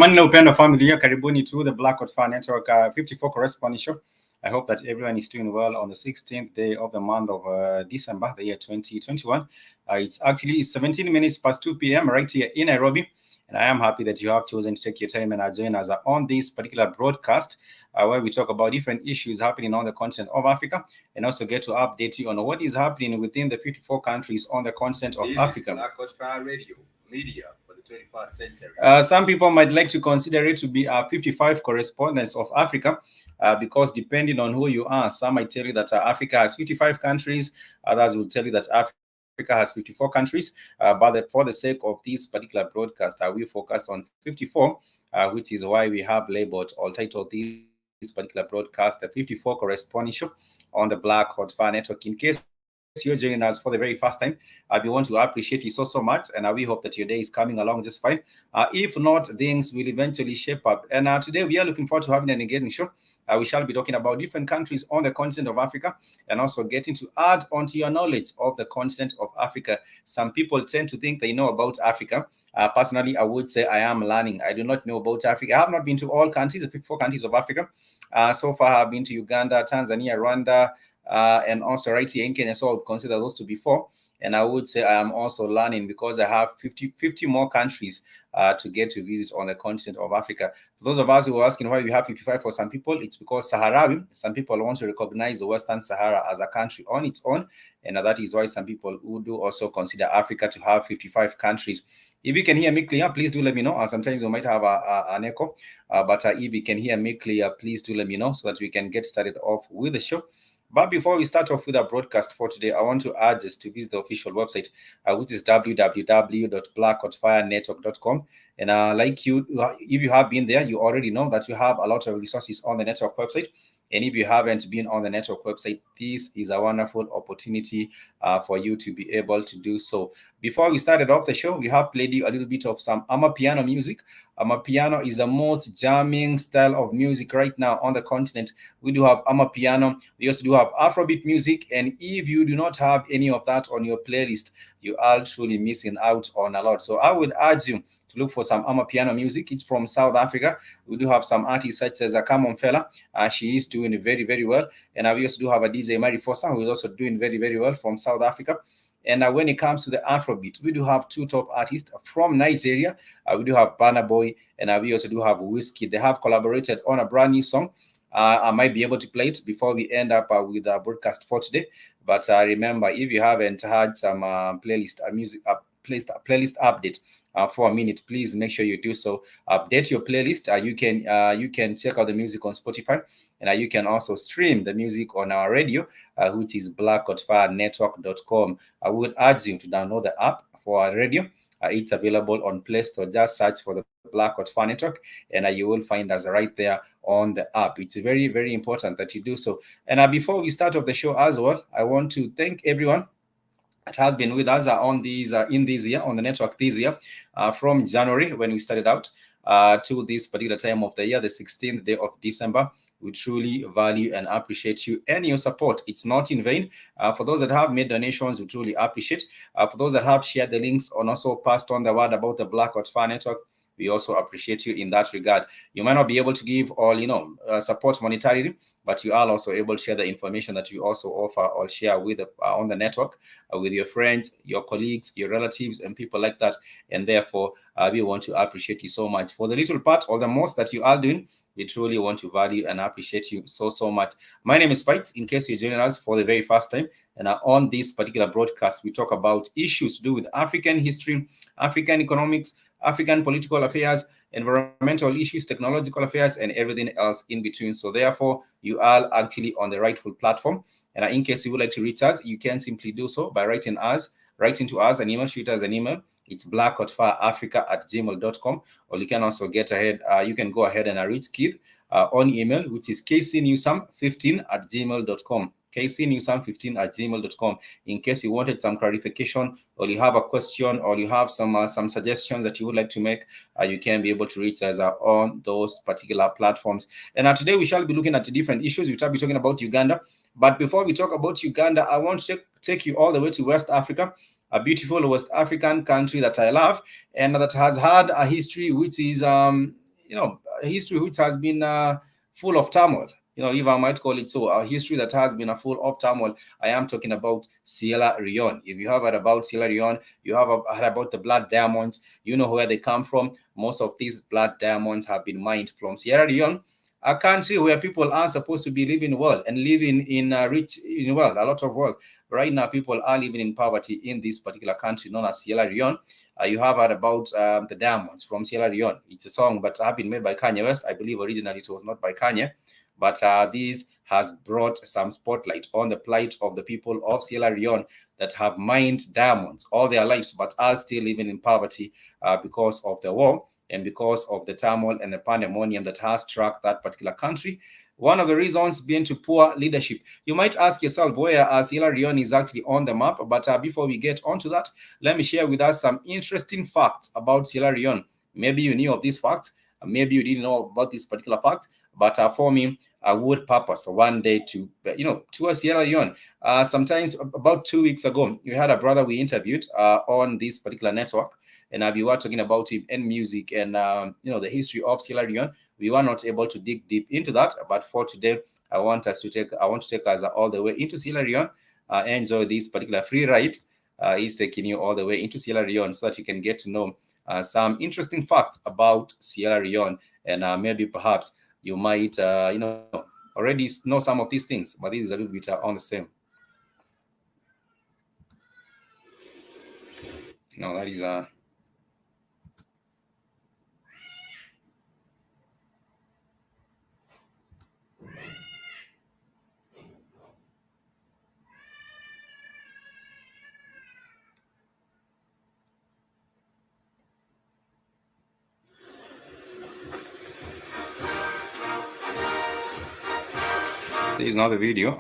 Manina upendo familia, karibuni to the Black Hot Fire Network 54 Correspondence Show. I hope that everyone is doing well on the 16th day of the month of December, the year 2021. It's actually 17 minutes past 2 p.m. right here in Nairobi. And I am happy that you have chosen to take your time and join us on this particular broadcast where we talk about different issues happening on the continent of Africa and also get to update you on what is happening within the 54 countries on the continent of Africa. Black Hot Fire Radio, media for the 21st century. Some people might like to consider it to be a 55 correspondence of Africa because depending on who you are, some might tell you that Africa has 55 countries, others will tell you that Africa has 54 countries, but for the sake of this particular broadcast, we focus on 54, which is why we have labeled or titled this particular broadcast the 54 Correspondence Show on the Black Hot Fire Network. In case you're joining us for the very first time, we want to appreciate you so much, and we hope that your day is coming along just fine. If not, things will eventually shape up. And today we are looking forward to having an engaging show. We shall be talking about different countries on the continent of Africa and also getting to add onto your knowledge of the continent of Africa. Some people tend to think they know about Africa. Personally, I would say I am learning. I do not know about Africa. I have not been to all countries, the 54 countries of Africa. So far, I've been to Uganda, Tanzania, Rwanda, and also right here in Kenya. So I would consider those to be 4. And I would say I am also learning because I have 50 more countries to get to visit on the continent of Africa. For those of us who are asking why we have 55 for some people, it's because Sahrawi, some people want to recognize the Western Sahara as a country on its own. And that is why some people who do also consider Africa to have 55 countries. If you can hear me clear, please do let me know. Sometimes we might have an echo, but if you can hear me clear, please do let me know so that we can get started off with the show. But before we start off with our broadcast for today, I want to urge us to visit the official website, which is www.blackhotfirenetwork.com. And if you have been there, you already know that we have a lot of resources on the network website. And if you haven't been on the network website, this is a wonderful opportunity for you to be able to do so. Before we started off the show, we have played you a little bit of some Amapiano music. Amapiano is the most jamming style of music right now on the continent. We do have Amapiano. We also do have Afrobeat music. And if you do not have any of that on your playlist, you are truly missing out on a lot. So I would urge you to look for some Amapiano music. It's from South Africa. We do have some artists such as Kamon Fela. She is doing very, very well. And we also do have a DJ Mari Fosa, who is also doing very, very well from South Africa. And when it comes to the Afrobeat, we do have two top artists from Nigeria. We do have Burna Boy, and we also do have Whiskey. They have collaborated on a brand new song. I might be able to play it before we end up with our broadcast for today. But remember, if you haven't had some playlist playlist update for a minute, please make sure you do so. Update your playlist. You can check out the music on Spotify, and you can also stream the music on our radio, which is blackcotfirenetwork.com. I would urge you to download the app for our radio. It's available on Play Store. Just search for the Black Hot Fire Network, and you will find us right there on the app. It's very, very important that you do so. And before we start off the show as well, I want to thank everyone that has been with us on these in this year on the network this year, from January when we started out to this particular time of the year, the 16th day of December. We truly value and appreciate you and your support. It's not in vain. For those that have made donations, we truly appreciate. For those that have shared the links and also passed on the word about the Black Hot Fire Network, we also appreciate you in that regard. You might not be able to give all, support monetarily, but you are also able to share the information that you also offer or share with on the network with your friends, your colleagues, your relatives, and people like that. And therefore, we want to appreciate you so much for the little part or the most that you are doing. We truly want to value and appreciate you so, so much. My name is Spikes, in case you're joining us for the very first time. And on this particular broadcast, we talk about issues to do with African history, African economics, African political affairs, environmental issues, technological affairs, and everything else in between. So therefore, you are actually on the rightful platform. And in case you would like to reach us, you can simply do so by writing to us an email, shoot us an email. It's blackhotfireafrica@gmail.com. Or you can also you can go ahead and reach Keith on email, which is kcnewsam15@gmail.com. kcnewsam15@gmail.com. In case you wanted some clarification, or you have a question, or you have some suggestions that you would like to make, you can be able to reach us on those particular platforms. And today we shall be looking at different issues. We shall be talking about Uganda. But before we talk about Uganda, I want to take you all the way to West Africa, a beautiful West African country that I love, and that has had a history which is, a history which has been full of turmoil. If I might call it so, a history that has been full of turmoil. I am talking about Sierra Leone. If you have heard about Sierra Leone, you have heard about the blood diamonds. You know where they come from. Most of these blood diamonds have been mined from Sierra Leone, a country where people are supposed to be living well and living in rich in wealth, a lot of wealth. Right now, people are living in poverty in this particular country known as Sierra Leone. You have heard about the diamonds from Sierra Leone. It's a song, but have been made by Kanye West. I believe originally it was not by Kanye. But this has brought some spotlight on the plight of the people of Sierra Leone that have mined diamonds all their lives, but are still living in poverty because of the war and because of the turmoil and the pandemonium that has struck that particular country. One of the reasons being to poor leadership. You might ask yourself where Sierra Leone is actually on the map, but before we get onto that, let me share with us some interesting facts about Sierra Leone. Maybe you knew of these facts, maybe you didn't know about this particular fact, but for me, I would purpose one day to, tour Sierra Leone. Sometimes about 2 weeks ago, we had a brother we interviewed on this particular network, and we were talking about him and music and the history of Sierra Leone. We were not able to dig deep into that, but for today, I want to take us all the way into Sierra Leone. Enjoy this particular free ride. He's taking you all the way into Sierra Leone so that you can get to know some interesting facts about Sierra Leone, and maybe perhaps you might, already know some of these things, but this is a little bit on the same. No, that is This is not the video.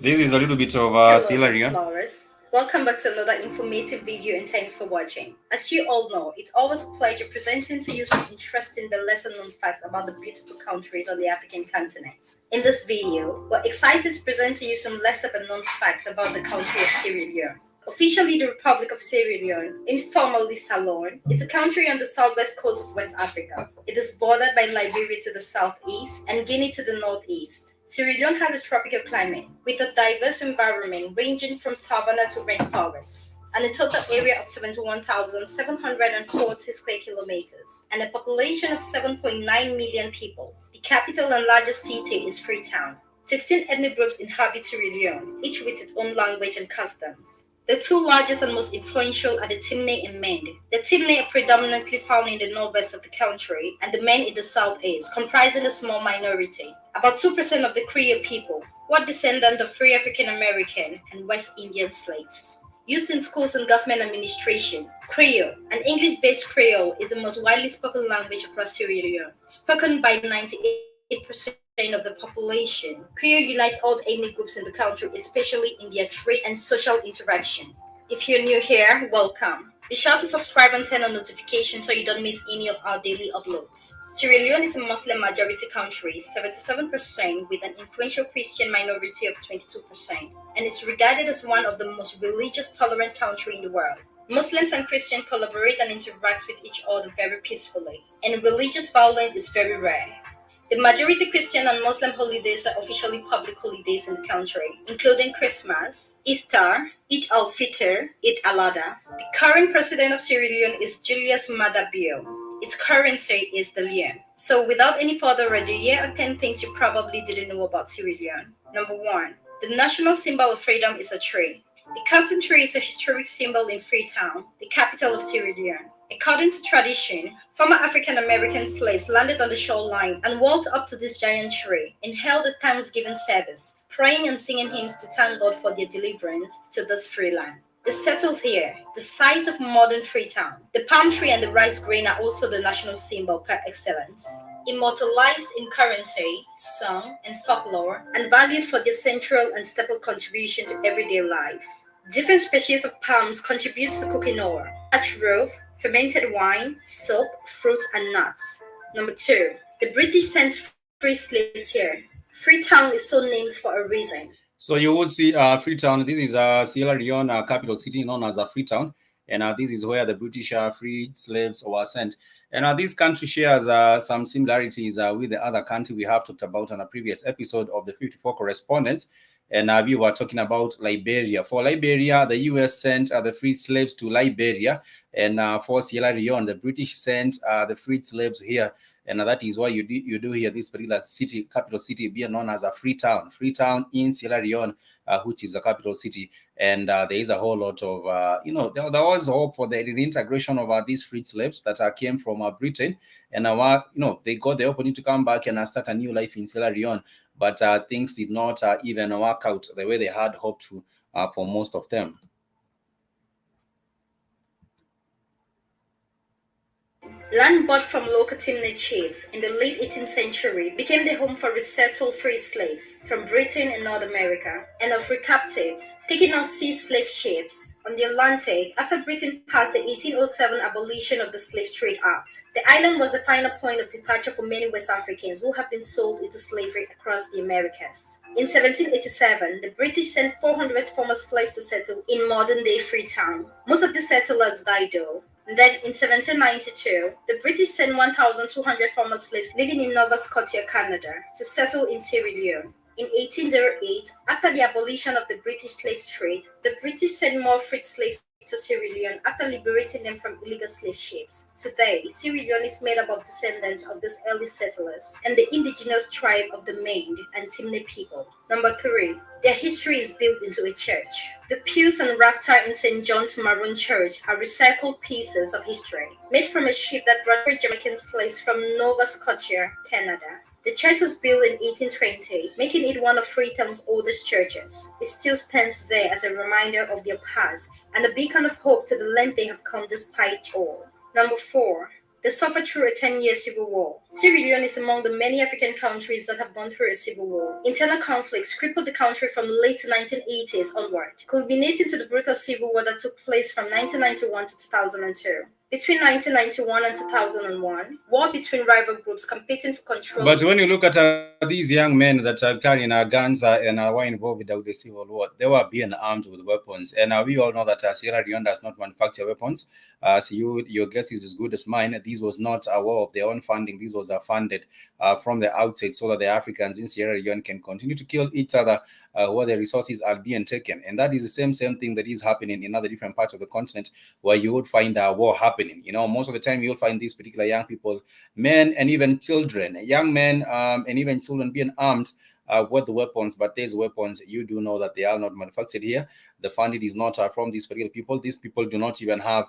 This is a little bit of Hello, Sierra Leone. explorers. Welcome back to another informative video and thanks for watching. As you all know, it's always a pleasure presenting to you some interesting but lesser known facts about the beautiful countries on the African continent. In this video, we're excited to present to you some lesser but known facts about the country of Sierra Leone. Officially the Republic of Sierra Leone, informally Ceylon, it's a country on the southwest coast of West Africa. It is bordered by Liberia to the southeast and Guinea to the northeast. Sierra Leone has a tropical climate with a diverse environment ranging from savanna to rainforests, and a total area of 71,740 square kilometers, and a population of 7.9 million people. The capital and largest city is Freetown. 16 ethnic groups inhabit Sierra Leone, each with its own language and customs. The two largest and most influential are the Timne and Mende. The Timne are predominantly found in the northwest of the country, and the Mende in the southeast, comprising a small minority. About 2% of the Creole people were descendants of free African American and West Indian slaves. Used in schools and government administration, Creole, an English-based Creole, is the most widely spoken language across Sierra Leone, spoken by 98% of the population. Creole unites all the ethnic groups in the country, especially in their trade and social interaction. If you're new here, welcome. Be sure to subscribe and turn on notifications so you don't miss any of our daily uploads. Sierra Leone is a Muslim majority country, 77%, with an influential Christian minority of 22%, and is regarded as one of the most religious tolerant countries in the world. Muslims and Christians collaborate and interact with each other very peacefully, and religious violence is very rare. The majority Christian and Muslim holidays are officially public holidays in the country, including Christmas, Easter, Eid al-Fitr, Eid al-Adha. The current president of Sierra Leone is Julius Maada Bio. Its currency is the leone. So without any further ado, here are 10 things you probably didn't know about Sierra Leone. Number 1. The national symbol of freedom is a tree. The cotton tree is a historic symbol in Freetown, the capital of Sierra Leone. According to tradition, former African American slaves landed on the shoreline and walked up to this giant tree and held a Thanksgiving service, praying and singing hymns to thank God for their deliverance to this free land. They settled here, the site of modern Freetown. The palm tree and the rice grain are also the national symbol par excellence. Immortalized in currency, song, and folklore, and valued for their central and staple contribution to everyday life. Different species of palms contribute to cooking oil, thatch roof, fermented wine, soap, fruits, and nuts. Number 2. The British sent free slaves here. Freetown is so named for a reason. So you would see Freetown. This is Sierra Leone capital city known as Freetown, and this is where the British freed slaves were sent. And this country shares some similarities with the other country we have talked about on a previous episode of the 54 Correspondence. And we were talking about Liberia. For Liberia, the U.S. sent the freed slaves to Liberia, and for Sierra Leone, the British sent the freed slaves here. And that is why you do hear this particular city, capital city, being known as a Freetown. Freetown in Sierra Leone, which is the capital city. And there is a whole lot of, there was hope for the reintegration of these freed slaves that came from Britain. And, they got the opportunity to come back and start a new life in Sierra Leone. But things did not even work out the way they had hoped to for most of them. Land bought from local Timne chiefs in the late 18th century became the home for resettled free slaves from Britain and North America, and of free captives taking off sea slave ships on the Atlantic after Britain passed the 1807 Abolition of the Slave Trade Act. The island was the final point of departure for many West Africans who have been sold into slavery across the Americas. In 1787, the British sent 400 former slaves to settle in modern-day Freetown. Most of the settlers died though. Then, in 1792, the British sent 1,200 former slaves living in Nova Scotia, Canada, to settle in Sierra Leone. In 1808, after the abolition of the British slave trade, the British sent more freed slaves to Sierra Leone after liberating them from illegal slave ships. Today, Sierra Leone is made up of descendants of these early settlers and the indigenous tribe of the Mende and Timne people. Number 3. Their history is built into a church. The pews and rafter in St. John's Maroon Church are recycled pieces of history, made from a ship that brought Jamaican slaves from Nova Scotia, Canada. The church was built in 1820, making it one of Freetown's oldest churches. It still stands there as a reminder of their past and a beacon of hope to the land they have come despite all. Number 4. They suffered through a 10-year civil war. Sierra Leone is among the many African countries that have gone through a civil war. Internal conflicts crippled the country from the late 1980s onward, culminating to the brutal civil war that took place from 1991 to 2002. Between 1991 and 2001, war between rival groups competing for control. But when you look at these young men that are carrying guns and were involved with the civil war, they were being armed with weapons. And we all know that Sierra Leone does not manufacture weapons. So your guess is as good as mine. This was not a war of their own funding. This was funded from the outside so that the Africans in Sierra Leone can continue to kill each other where the resources are being taken. And that is the same thing that is happening in other different parts of the continent where you would find a war happening. You know, most of the time you'll find these particular young people, men and even children, young men and even children being armed with the weapons. But these weapons, you do know that they are not manufactured here. The funding is not from these particular people. These people do not even have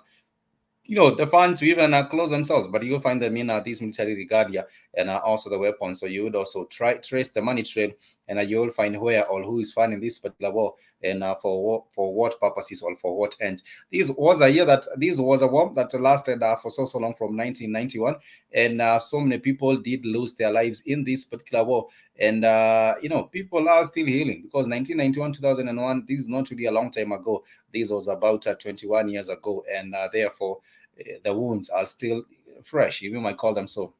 the funds to even close themselves, but you'll find them in these military regalia and also the weapons. So you would also trace the money trail, and you'll find where or who is funding this particular war and for what purposes or for what ends. This was a war that lasted for so long from 1991, and so many people did lose their lives in this particular war. And people are still healing because 1991, 2001, this is not really a long time ago. This was about 21 years ago, and therefore the wounds are still fresh, if you might call them so.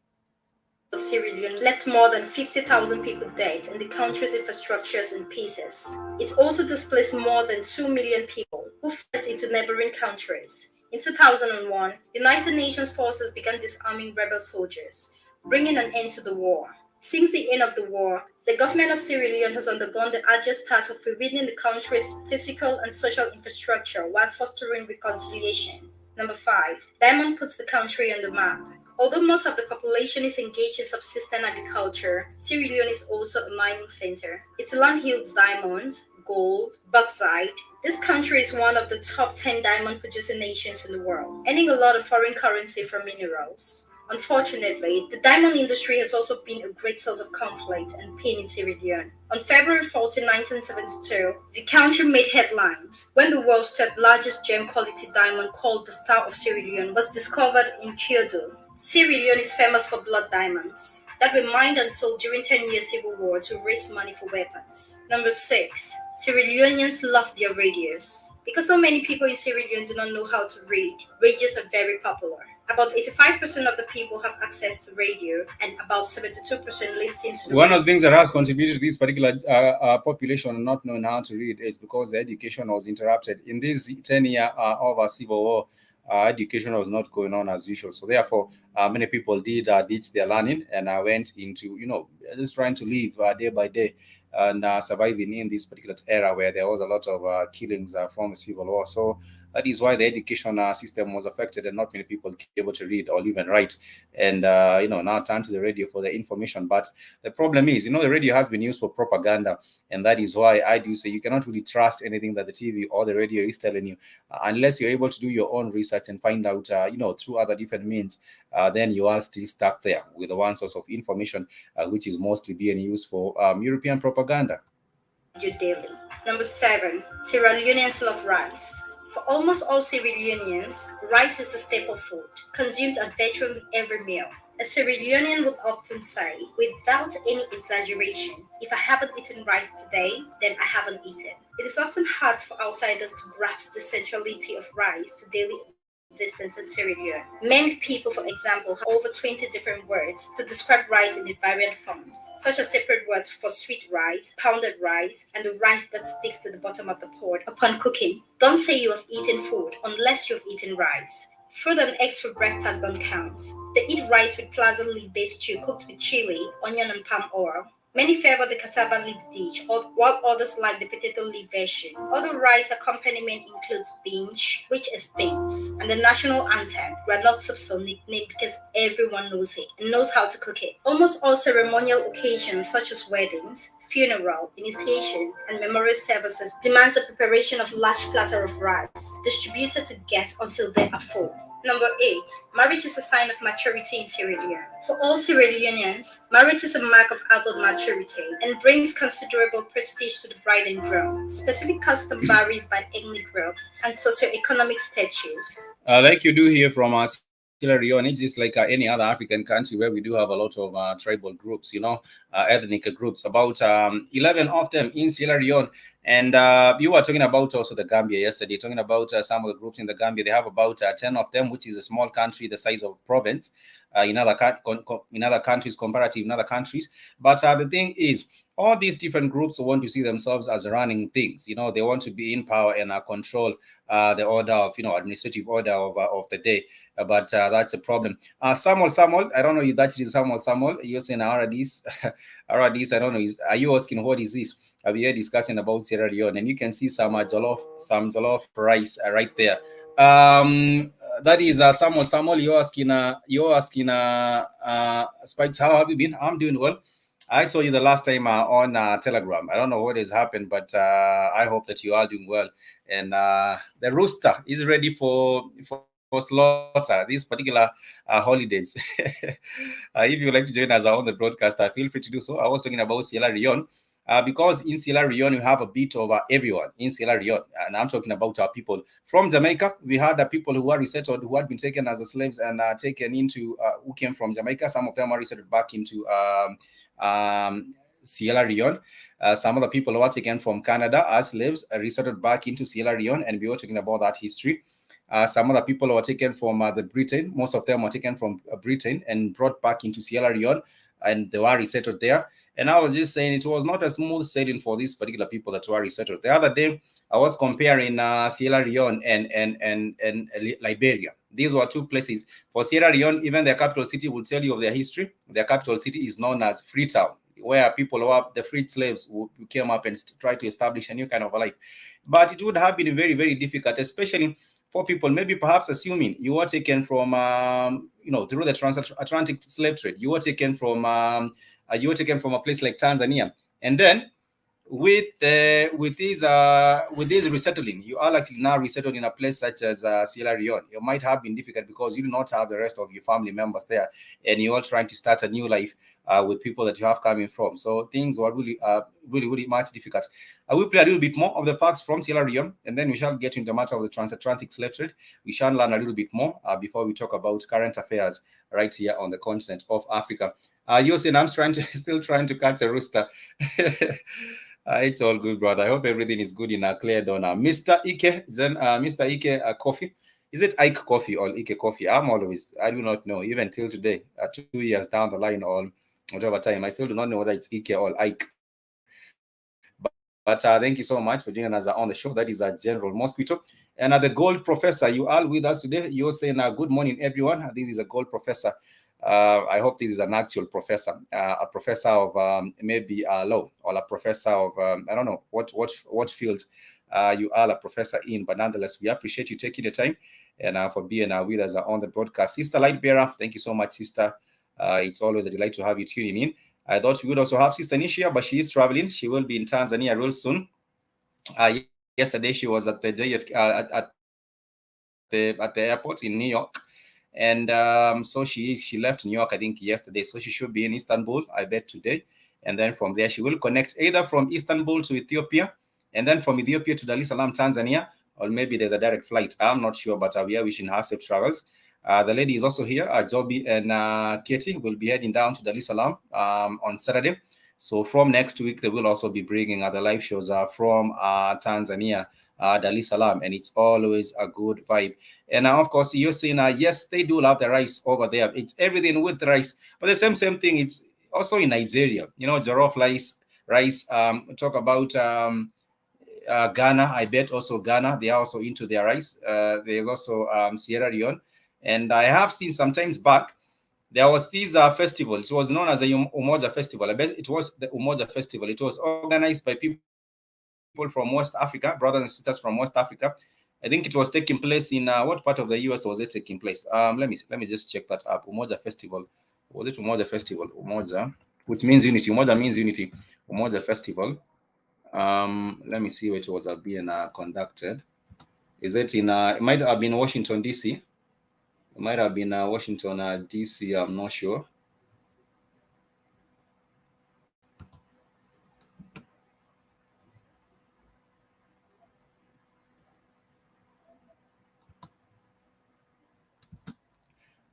Of Sierra Leone left more than 50,000 people dead and the country's infrastructures in pieces. It also displaced more than 2 million people who fled into neighboring countries. In 2001, United Nations forces began disarming rebel soldiers, bringing an end to the war. Since the end of the war, the government of Sierra Leone has undergone the arduous task of rebuilding the country's physical and social infrastructure while fostering reconciliation. Number 5. Diamond puts the country on the map. Although most of the population is engaged in subsistence agriculture, Sierra Leone is also a mining center. Its land yields diamonds, gold, bauxite. This country is one of the top 10 diamond-producing nations in the world, earning a lot of foreign currency from minerals. Unfortunately, the diamond industry has also been a great source of conflict and pain in Sierra Leone. On February 14, 1972, the country made headlines when the world's third largest gem-quality diamond called the Star of Sierra Leone was discovered in Kyoto. Sierra Leone is famous for blood diamonds that were mined and sold during 10-year civil war to raise money for weapons. Number 6. Sierra Leoneans love their radios. Because so many people in Sierra Leone do not know how to read, radios are very popular. About 85% of the people have access to radio, and about 72% listen to the One radio. of the things that has contributed to this particular population not knowing how to read is because the education was interrupted. In this 10-year of a civil war, education was not going on as usual. So therefore, many people did ditch their learning and went into, just trying to live day by day and surviving in this particular era where there was a lot of killings from the civil war. So that is why the education system was affected and not many people were able to read or even write. And, now turn to the radio for the information. But the problem is, the radio has been used for propaganda. And that is why I do say you cannot really trust anything that the TV or the radio is telling you unless you're able to do your own research and find out, through other different means. Then you are still stuck there with the one source of information, which is mostly being used for European propaganda. Daily. Number 7. Sierra Leoneans love rice. For almost all Sierra Leoneans, rice is the staple food, consumed at virtually every meal. A Sierra Leonean would often say, without any exaggeration, if I haven't eaten rice today, then I haven't eaten. It is often hard for outsiders to grasp the centrality of rice to daily existence in Sierra Leone. Many people, for example, have over 20 different words to describe rice in its variant forms, such as separate words for sweet rice, pounded rice, and the rice that sticks to the bottom of the pot upon cooking. Don't say you have eaten food unless you've eaten rice. Fruit and eggs for breakfast don't count. They eat rice with plaza leaf-based stew cooked with chili, onion, and palm oil. Many favor the cassava leaf dish, while others like the potato leaf version. Other rice accompaniment includes binge, which is beans, and the national anthem. We are not so nicknamed because everyone knows it and knows how to cook it. Almost all ceremonial occasions, such as weddings, funeral, initiation, and memorial services, demands the preparation of large platter of rice, distributed to guests until they are full. Number 8. Marriage is a sign of maturity in Sierra Leone. For all Sierra Leoneans, marriage is a mark of adult maturity and brings considerable prestige to the bride and groom. Specific custom varies by ethnic groups and socioeconomic status. Like you do here from Sierra Leone, it's just like any other African country where we do have a lot of tribal groups, ethnic groups, about 11 of them in Sierra Leone. And you were talking about also the Gambia yesterday, talking about some of the groups in the Gambia. They have about 10 of them, which is a small country the size of a province in other countries, comparative in other countries. But the thing is, all these different groups want to see themselves as running things. They want to be in power and control the order of, administrative order of the day. But that's a problem. Samuel, I don't know if that is Samuel. You're saying Aradis. Aradis, I don't know. Are you asking what is this? We are discussing about Sierra Leone, and you can see some jollof rice right there. That is Samuel. You're asking Spikes, how have you been? I'm doing well. I saw you the last time on Telegram. I don't know what has happened, but I hope that you are doing well. And the rooster is ready for slaughter these particular holidays. If you would like to join us on the broadcast, feel free to do so. I was talking about Sierra Leone. Because in Sierra Leone, you have a bit of everyone in Sierra Leone. And I'm talking about our people. From Jamaica, we had people who were resettled, who had been taken as slaves and taken into, who came from Jamaica. Some of them are resettled back into Sierra Leone. Some of the people who were taken from Canada as slaves resettled back into Sierra Leone. And we were talking about that history. Some of the people who were taken from the Britain, most of them were taken from Britain and brought back into Sierra Leone, and they were resettled there. And I was just saying it was not a smooth sailing for these particular people that were resettled. The other day, I was comparing Sierra Leone and Liberia. These were two places. For Sierra Leone, even their capital city will tell you of their history. Their capital city is known as Freetown, where people who are the freed slaves who came up and tried to establish a new kind of a life. But it would have been very, very difficult, especially for people, maybe perhaps assuming you were taken from, through the transatlantic slave trade. You were taken from a place like Tanzania, and then with these resettling, you are actually now resettled in a place such as Sierra Leone. It might have been difficult because you do not have the rest of your family members there, and you're all trying to start a new life with people that you have coming from. So things were really much difficult. I will play a little bit more of the facts from Sierra Leone, and then we shall get into the matter of the transatlantic slave trade. We shall learn a little bit more before we talk about current affairs right here on the continent of Africa. You're saying I'm still trying to catch a rooster. It's all good, brother. I hope everything is good in clear down. Mr. Ike, then Mr. Ike Coffee. Is it Ike Coffee or Ike Coffee? I do not know, even till today, 2 years down the line or whatever time, I still do not know whether it's Ike or Ike. But thank you so much for joining us on the show. That is General Mosquito. And the Gold Professor, you are with us today. You're saying good morning, everyone. This is a Gold Professor. I hope this is an actual professor, a professor of maybe law, or a professor of I don't know what field you are a professor in, but nonetheless, we appreciate you taking the time and for being with us on the broadcast. Sister Lightbearer, thank you so much, sister. It's always a delight to have you tuning in. I thought we would also have Sister Nishia, but she is traveling. She will be in Tanzania real soon. Yesterday, she was at the JFK at the airport in New York. And so she left New York, I think, yesterday. So she should be in Istanbul, I bet, today. And then from there, she will connect either from Istanbul to Ethiopia, and then from Ethiopia to Dar es Salaam, Tanzania, or maybe there's a direct flight. I'm not sure, but we are wishing her safe travels. The lady is also here. Zobi and Katie will be heading down to Dar es Salaam on Saturday. So from next week, they will also be bringing the live shows from Tanzania, Dar es Salaam, and it's always a good vibe. And of course, you're saying, yes, they do love the rice over there. It's everything with the rice, but the same thing. It's also in Nigeria. Jollof rice. Talk about Ghana. I bet also Ghana. They are also into their rice. There's also Sierra Leone, and I have seen sometimes back there was this festival. It was known as the Umoja Festival. I bet it was the Umoja Festival. It was organized by people from West Africa, brothers and sisters from West Africa. I think it was taking place in what part of the US was it taking place? Let me just check that up. Umoja Festival. Was it Umoja Festival? Umoja, which means unity. Umoja means unity. Umoja Festival. Let me see where it was being conducted. Is it in? It might have been Washington D.C. It might have been Washington D.C. I'm not sure.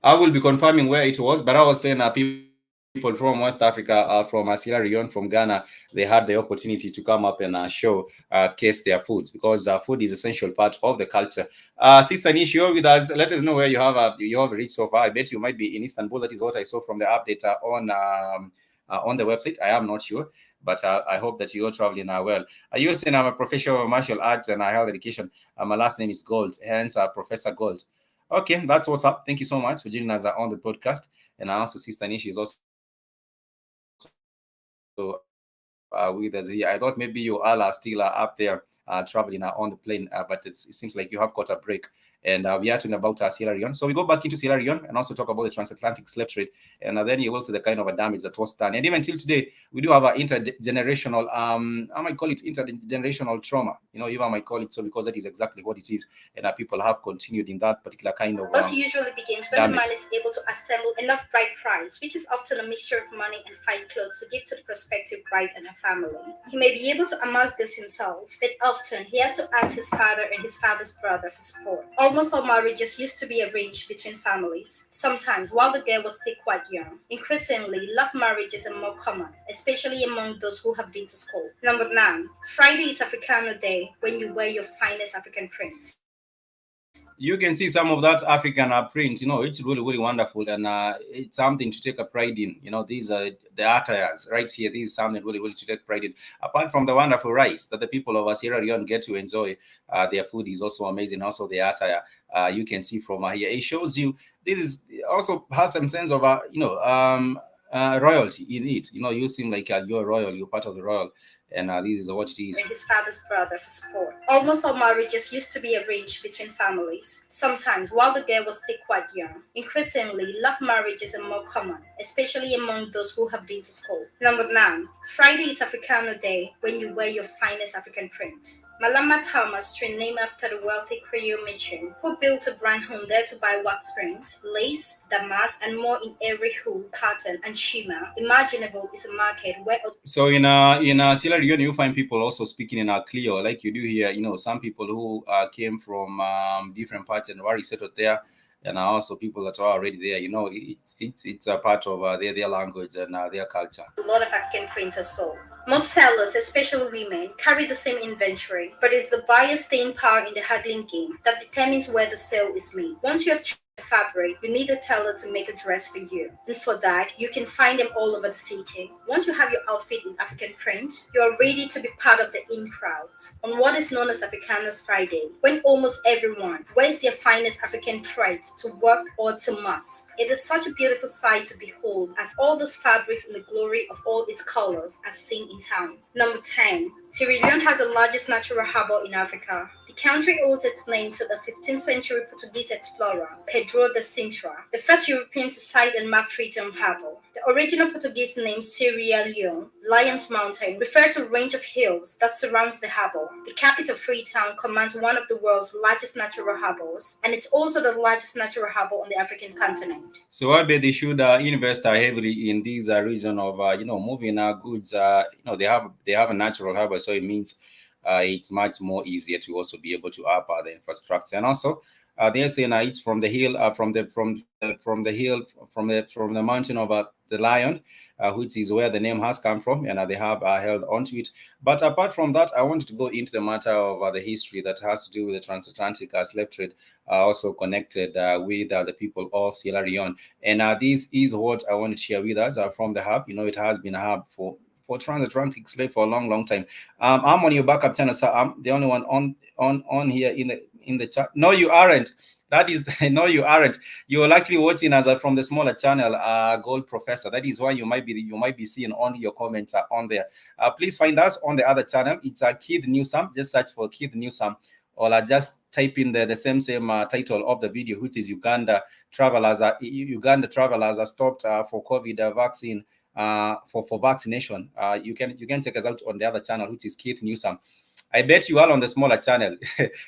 I will be confirming where it was, but I was saying people from West Africa, from Sierra Leone, from Ghana, they had the opportunity to come up and taste their foods, because food is essential part of the culture. Sister Nish, you're with us. Let us know where you have reached so far. I bet you might be in Istanbul. That is what I saw from the update on the website. I am not sure, but I hope that you're traveling well. You saying I'm a professor of martial arts and health education. My last name is Gold, hence Professor Gold. Okay, that's what's up. Thank you so much for joining us on the podcast. And also, Sister Nishi is also with us here. I thought maybe you all are still up there traveling on the plane, but it seems like you have got a break. And we are talking about Sierra Leone. So we go back into Sierra Leone and also talk about the transatlantic slave trade. And then you will see the kind of a damage that was done. And even till today, we do have an intergenerational, I might call it intergenerational trauma. You might call it so, because that is exactly what it is. And people have continued in that particular kind of What usually begins when damage. a man is able to assemble enough bride price, which is often a mixture of money and fine clothes, to give to the prospective bride and her family. He may be able to amass this himself, but often he has to ask his father and his father's brother for support. Almost all marriages used to be arranged between families, sometimes while the girl was still quite young. Increasingly, love marriages are more common, especially among those who have been to school. Number 9. Friday is Africana Day, when you wear your finest African print. You can see some of that African print. It's really, really wonderful, and it's something to take a pride in. These are the attires right here. This is something really, really to take pride in. Apart from the wonderful rice that the people of Sierra Leone get to enjoy, their food is also amazing. Also, the attire you can see from here. It shows you this is also has some sense of royalty in it. You seem like you're royal. You're part of the royal. And this is what it is. His father's brother for support. Almost all marriages used to be arranged between families, sometimes while the girl was still quite young. Increasingly, love marriages are more common, especially among those who have been to school. Number 9. Friday is Africana Day, when you wear your finest African print. Malama Thomas, named after the wealthy Creole merchant who built a brand home there to buy wax print, lace, damask, and more in every hue, pattern, and shimmer imaginable, is a market where. So in Sierra Leone, you find people also speaking in Clio, like you do here. Some people who came from different parts and already settled there, and also people that are already there. It's a part of their language and their culture. A lot of African prints are sold. Most sellers, especially women, carry the same inventory, but it's the buyer's staying power in the haggling game that determines where the sale is made. Once you have fabric, you need a tailor to make a dress for you, and for that you can find them all over the city. Once you have your outfit in African print, you are ready to be part of the in crowd on what is known as Africanas Friday, when almost everyone wears their finest African pride to work or to mask. It is such a beautiful sight to behold, as all those fabrics in the glory of all its colors are seen in town. Number 10. Sierra Leone has the largest natural harbor in Africa. The country owes its name to the 15th century Portuguese explorer Pedro da Sintra, the first European to sight and map Freetown Harbor. The original Portuguese name Sierra Leone, Lion's Mountain, referred to a range of hills that surrounds the harbor. The capital Freetown commands one of the world's largest natural harbors, and it's also the largest natural harbor on the African continent. So I bet they should invest heavily in this region of moving goods. They have a natural harbor, so it means it's much more easier to also be able to up the infrastructure. And also they're saying it's from the hill, from the mountain of the lion, which is where the name has come from, and they have held onto it. But apart from that, I wanted to go into the matter of the history that has to do with the transatlantic slave trade, also connected with the people of Sierra Leone. And this is what I want to share with us from the hub. It has been a hub for transatlantic slave for a long, long time. I'm on your backup channel, sir. I'm the only one on here in the chat. No, you aren't. That is, I know you aren't. You're likely watching us from the smaller channel, Gold Professor. That is why you might be seeing only your comments are on there. Please find us on the other channel. It's Kid Newsam. Just search for Kid Newsam, or just type in the same title of the video, which is Uganda travelers. Uganda travelers are stopped for COVID vaccine. For vaccination. You can check us out on the other channel, which is Keith Newsam. I bet you are on the smaller channel.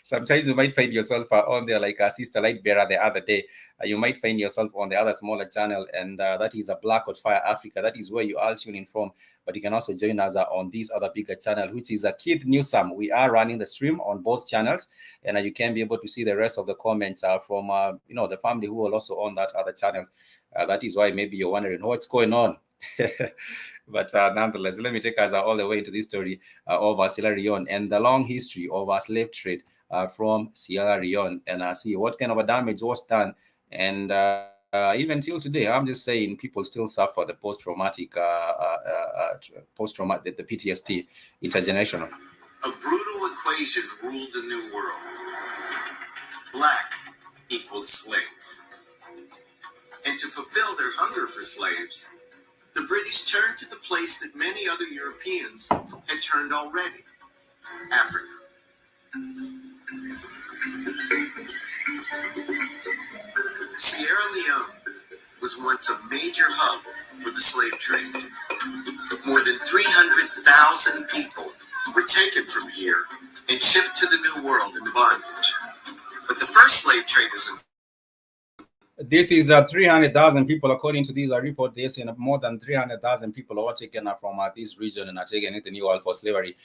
Sometimes you might find yourself on there, like Sister Lightbearer the other day. You might find yourself on the other smaller channel, and that is a Black Hot Fire Africa. That is where you are tuning from. But you can also join us on this other bigger channel, which is Keith Newsam. We are running the stream on both channels, and you can be able to see the rest of the comments from the family who are also on that other channel. That is why maybe you're wondering what's going on. But nonetheless, let me take us all the way into this story of Sierra Leone and the long history of slave trade from Sierra Leone, and see what kind of a damage was done. And even till today, I'm just saying, people still suffer the post-traumatic, the PTSD intergenerational. A brutal equation ruled the New World. Black equaled slave. And to fulfill their hunger for slaves, the British turned to the place that many other Europeans had turned already, Africa. Sierra Leone was once a major hub for the slave trade. More than 300,000 people were taken from here and shipped to the New World in bondage. But the first slave traders in this is 300,000 people, according to this report. They say more than 300,000 people were taken from this region and are taken into the New World for slavery.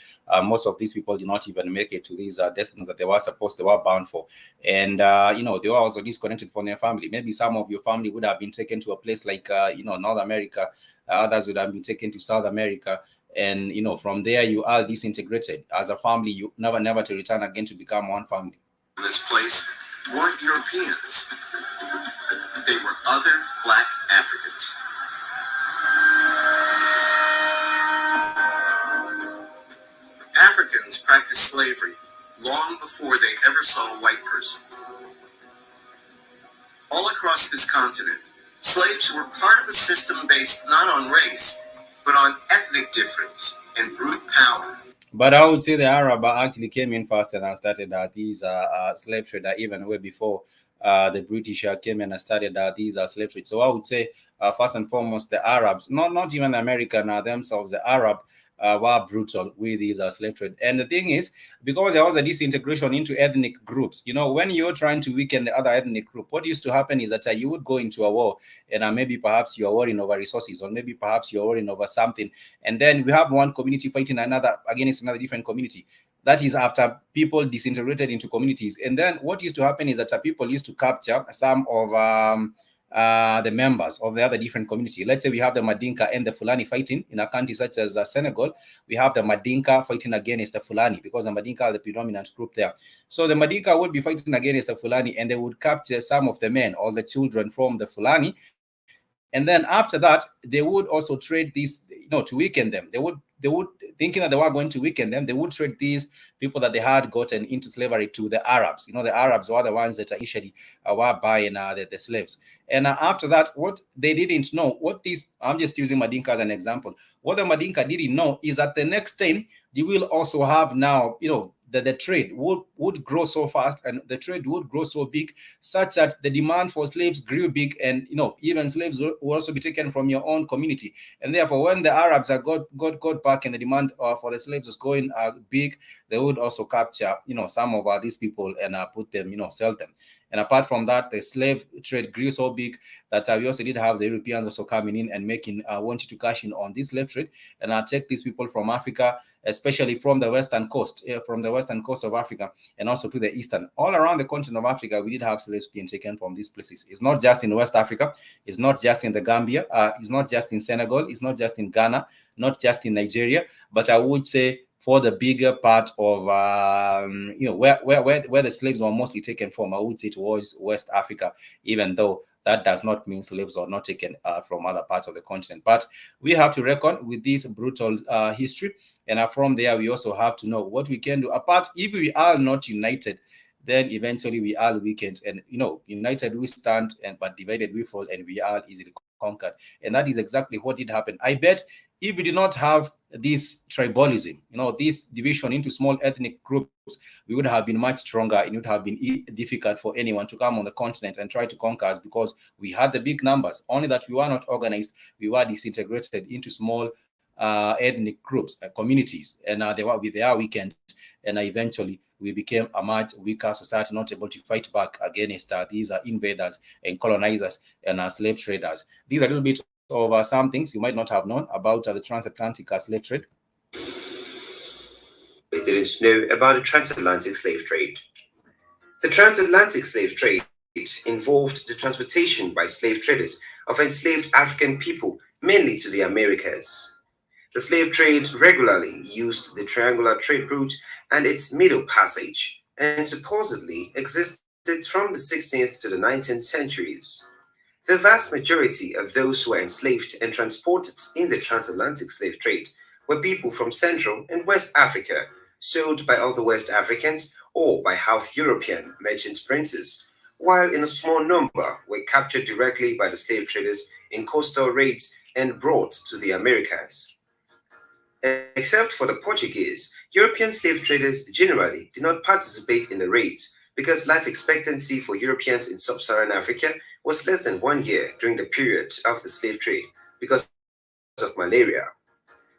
Most of these people did not even make it to these destinies that they were bound for. And, they were also disconnected from their family. Maybe some of your family would have been taken to a place like, North America. Others would have been taken to South America. And, from there, you are disintegrated. As a family, you never to return again to become one family. This place weren't Europeans. They were other Black Africans. Africans practiced slavery long before they ever saw a white person. All across this continent, slaves were part of a system based not on race, but on ethnic difference and brute power. But I would say the Arab actually came in first and started these slave trade even way before the British came in and started these slave trade. So I would say first and foremost the Arabs, not even the American themselves, the Arab were brutal with these slave trade. And the thing is, because there was a disintegration into ethnic groups, when you're trying to weaken the other ethnic group, what used to happen is that you would go into a war, and maybe perhaps you're worrying over resources, or maybe perhaps you're worrying over something, and then we have one community fighting another against another different community. That is after people disintegrated into communities. And then what used to happen is that people used to capture some of the members of the other different community. Let's say we have the Madinka and the Fulani fighting in a country such as Senegal. We have the Madinka fighting against the Fulani, because the Madinka are the predominant group there. So the Madinka would be fighting against the Fulani, and they would capture some of the men or the children from the Fulani. And then after that, they would also trade these, to weaken them. They would, thinking that they were going to weaken them, they would trade these people that they had gotten into slavery to the Arabs. The Arabs were the ones that initially were buying the slaves. And after that, what they didn't know, I'm just using Madinka as an example. What the Madinka didn't know is that the next time you will also have now, the trade would grow so fast, and the trade would grow so big, such that the demand for slaves grew big, and even slaves will also be taken from your own community. And therefore, when the Arabs got back and the demand for the slaves was going big, they would also capture some of these people and put them, sell them. And apart from that, the slave trade grew so big that we also did have the Europeans also coming in and making wanting to cash in on this slave trade and take these people from Africa, especially from the western coast of Africa, and also to the eastern. All around the continent of Africa, we did have slaves being taken from these places. It's not just in West Africa. It's not just in the Gambia. It's not just in Senegal. It's not just in Ghana. Not just in Nigeria. But I would say for the bigger part of where the slaves were mostly taken from, I would say it was West Africa, even though that does not mean slaves are not taken from other parts of the continent. But we have to reckon with this brutal history. And from there, we also have to know what we can do. Apart, if we are not united, then eventually we all weakened. And united we stand, and but divided we fall, and we are easily conquered. And that is exactly what did happen. I bet if we did not have this tribalism, this division into small ethnic groups, we would have been much stronger. It would have been difficult for anyone to come on the continent and try to conquer us, because we had the big numbers, only that we were not organized. We were disintegrated into small ethnic groups, communities, and they are weakened, and eventually we became a much weaker society, not able to fight back against these invaders and colonizers and slave traders. These are a little bit of some things you might not have known about the transatlantic slave trade. They didn't know about the transatlantic slave trade. The transatlantic slave trade involved the transportation by slave traders of enslaved African people, mainly to the Americas. The slave trade regularly used the triangular trade route and its Middle Passage, and supposedly existed from the 16th to the 19th centuries. The vast majority of those who were enslaved and transported in the transatlantic slave trade were people from Central and West Africa, sold by other West Africans or by half European merchant princes, while in a small number were captured directly by the slave traders in coastal raids and brought to the Americas. Except for the Portuguese, European slave traders generally did not participate in the raids because life expectancy for Europeans in sub-Saharan Africa was less than 1 year during the period of the slave trade because of malaria.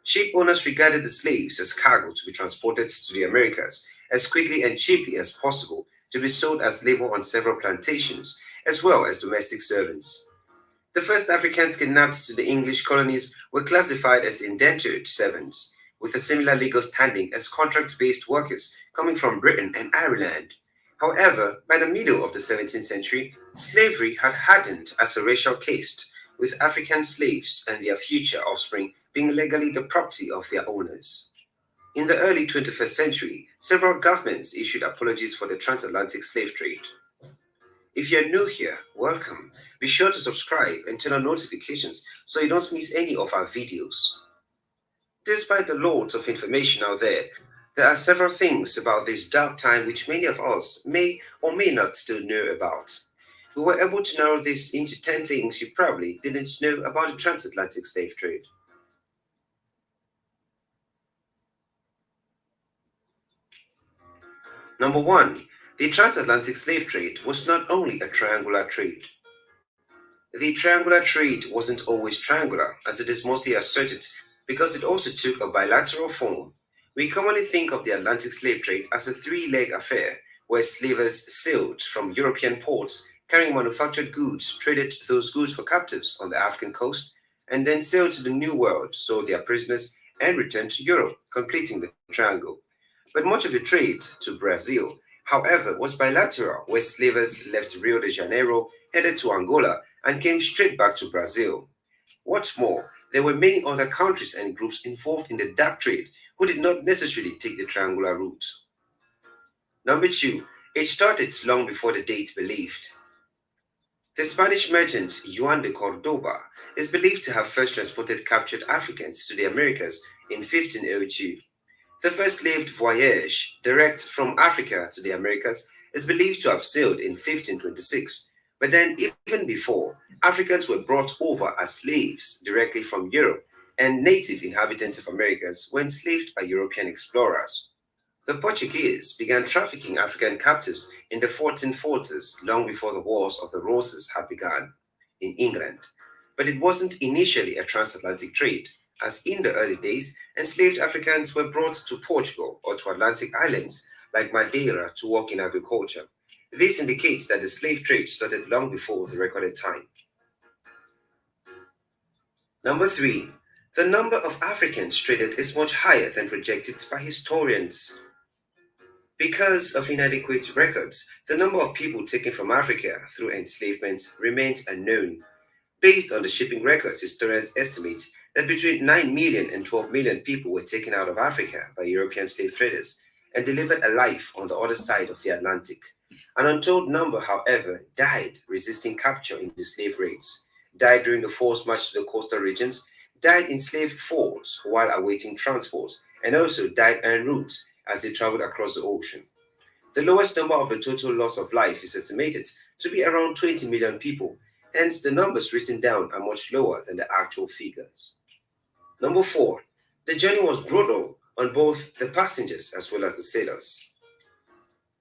Ship owners regarded the slaves as cargo to be transported to the Americas as quickly and cheaply as possible to be sold as labor on several plantations, as well as domestic servants. The first Africans kidnapped to the English colonies were classified as indentured servants, with a similar legal standing as contract-based workers coming from Britain and Ireland. However, by the middle of the 17th century, slavery had hardened as a racial caste, with African slaves and their future offspring being legally the property of their owners. In the early 21st century, several governments issued apologies for the transatlantic slave trade. If you're new here, welcome. Be sure to subscribe and turn on notifications so you don't miss any of our videos. Despite the loads of information out there are several things about this dark time which many of us may or may not still know about. We were able to narrow this into 10 things you probably didn't know about the transatlantic slave trade. Number 1. The transatlantic slave trade was not only a triangular trade. The triangular trade wasn't always triangular, as it is mostly asserted, because it also took a bilateral form. We commonly think of the Atlantic slave trade as a three-leg affair, where slavers sailed from European ports carrying manufactured goods, traded those goods for captives on the African coast, and then sailed to the New World, sold their prisoners, and returned to Europe, completing the triangle. But much of the trade to Brazil, however, was bilateral, where slavers left Rio de Janeiro, headed to Angola, and came straight back to Brazil. What's more, there were many other countries and groups involved in the dark trade who did not necessarily take the triangular route. Number 2, it started long before the date believed. The Spanish merchant Juan de Cordoba is believed to have first transported captured Africans to the Americas in 1502. The first slave voyage direct from Africa to the Americas is believed to have sailed in 1526, but then even before, Africans were brought over as slaves directly from Europe, and native inhabitants of Americas were enslaved by European explorers. The Portuguese began trafficking African captives in the 1440s, long before the Wars of the Roses had begun in England. But it wasn't initially a transatlantic trade, as in the early days, enslaved Africans were brought to Portugal or to Atlantic islands like Madeira to work in agriculture. This indicates that the slave trade started long before the recorded time. Number 3. The number of Africans traded is much higher than projected by historians. Because of inadequate records, the number of people taken from Africa through enslavement remains unknown. Based on the shipping records, historians estimate that between 9 million and 12 million people were taken out of Africa by European slave traders and delivered alive on the other side of the Atlantic. An untold number, however, died resisting capture in the slave raids, died during the forced march to the coastal regions, died in slave forts while awaiting transport, and also died en route as they traveled across the ocean. The lowest number of the total loss of life is estimated to be around 20 million people, hence the numbers written down are much lower than the actual figures. Number 4. The journey was brutal on both the passengers as well as the sailors.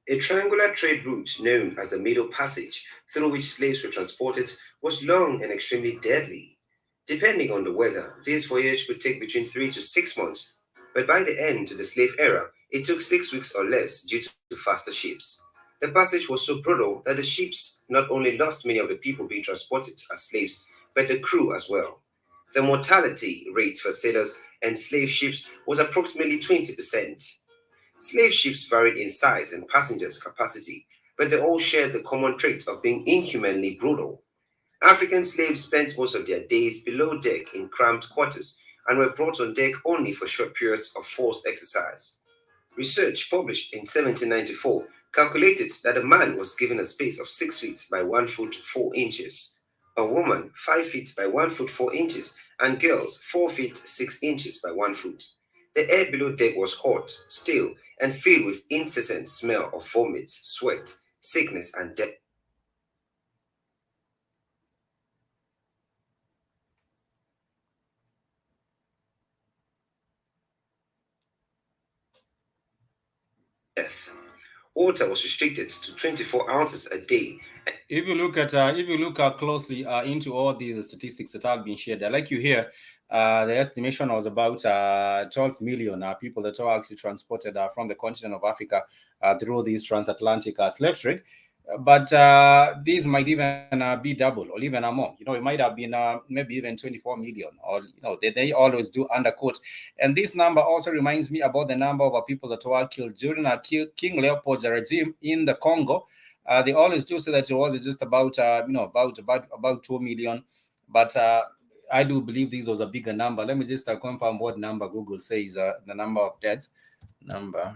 A triangular trade route known as the Middle Passage, through which slaves were transported, was long and extremely deadly. Depending on the weather, this voyage would take between 3 to 6 months, but by the end of the slave era, it took 6 weeks or less due to faster ships. The passage was so brutal that the ships not only lost many of the people being transported as slaves, but the crew as well. The mortality rate for sailors and slave ships was approximately 20%. Slave ships varied in size and passengers' capacity, but they all shared the common trait of being inhumanly brutal. African slaves spent most of their days below deck in cramped quarters and were brought on deck only for short periods of forced exercise. Research published in 1794 calculated that a man was given a space of 6 feet by 1 foot 4 inches, a woman 5 feet by 1 foot 4 inches, and girls 4 feet 6 inches by 1 foot. The air below deck was hot, stale, and filled with incessant smell of vomit, sweat, sickness, and death. Water was restricted to 24 ounces a day. If you look closely into all these statistics that have been shared, like you hear, the estimation was about 12 million people that are actually transported from the continent of Africa through this transatlantic slave trade. But these might even be double or even more. It might have been maybe even 24 million, or they always do underquote. And this number also reminds me about the number of people that were killed during King Leopold's regime in the Congo. They always do say that it was just about about 2 million, but I do believe this was a bigger number. Let me just confirm what number Google says the number of deaths. Number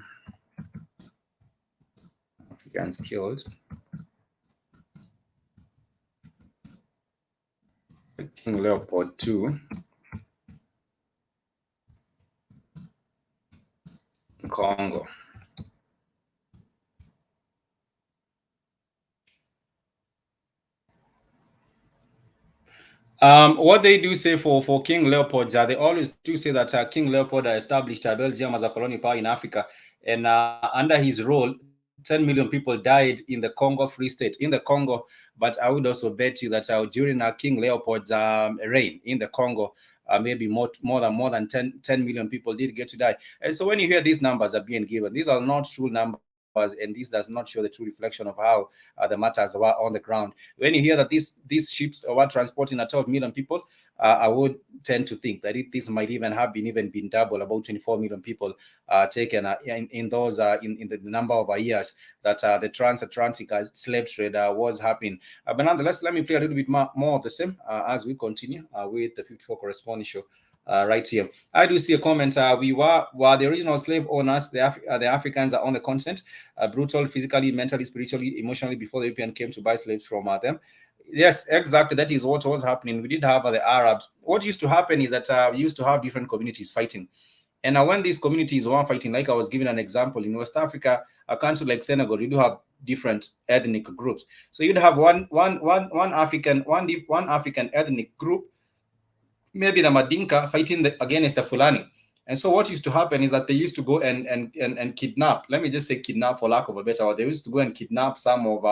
Africans killed. King Leopold II, Congo. What they do say for King Leopold, they always do say that King Leopold established Belgium as a colonial power in Africa, and under his rule, 10 million people died in the Congo Free State, in the Congo. But I would also bet you that during King Leopold's reign in the Congo, maybe more than 10 million people did get to die. And so when you hear these numbers are being given, these are not true numbers, and this does not show the true reflection of how the matters were on the ground. When you hear that these ships were transporting 12 million people, I would tend to think that this might even have been double, about 24 million people taken in those in the number of years that the transatlantic slave trade was happening. But nonetheless, let me play a little bit more of the same as we continue with the 54 Correspondence show. Right here, I do see a comment. We were the original slave owners. The Africans are on the continent, brutal physically, mentally, spiritually, emotionally, before the European came to buy slaves from them. Yes, exactly. That is what was happening. We did have the Arabs. What used to happen is that we used to have different communities fighting. And when these communities were fighting, like I was giving an example, in West Africa, a country like Senegal, you do have different ethnic groups. So you'd have one African ethnic group, maybe the Madinka, fighting against the Fulani. And so what used to happen is that they used to go and kidnap, let me just say kidnap for lack of a better word, they used to go and kidnap some of,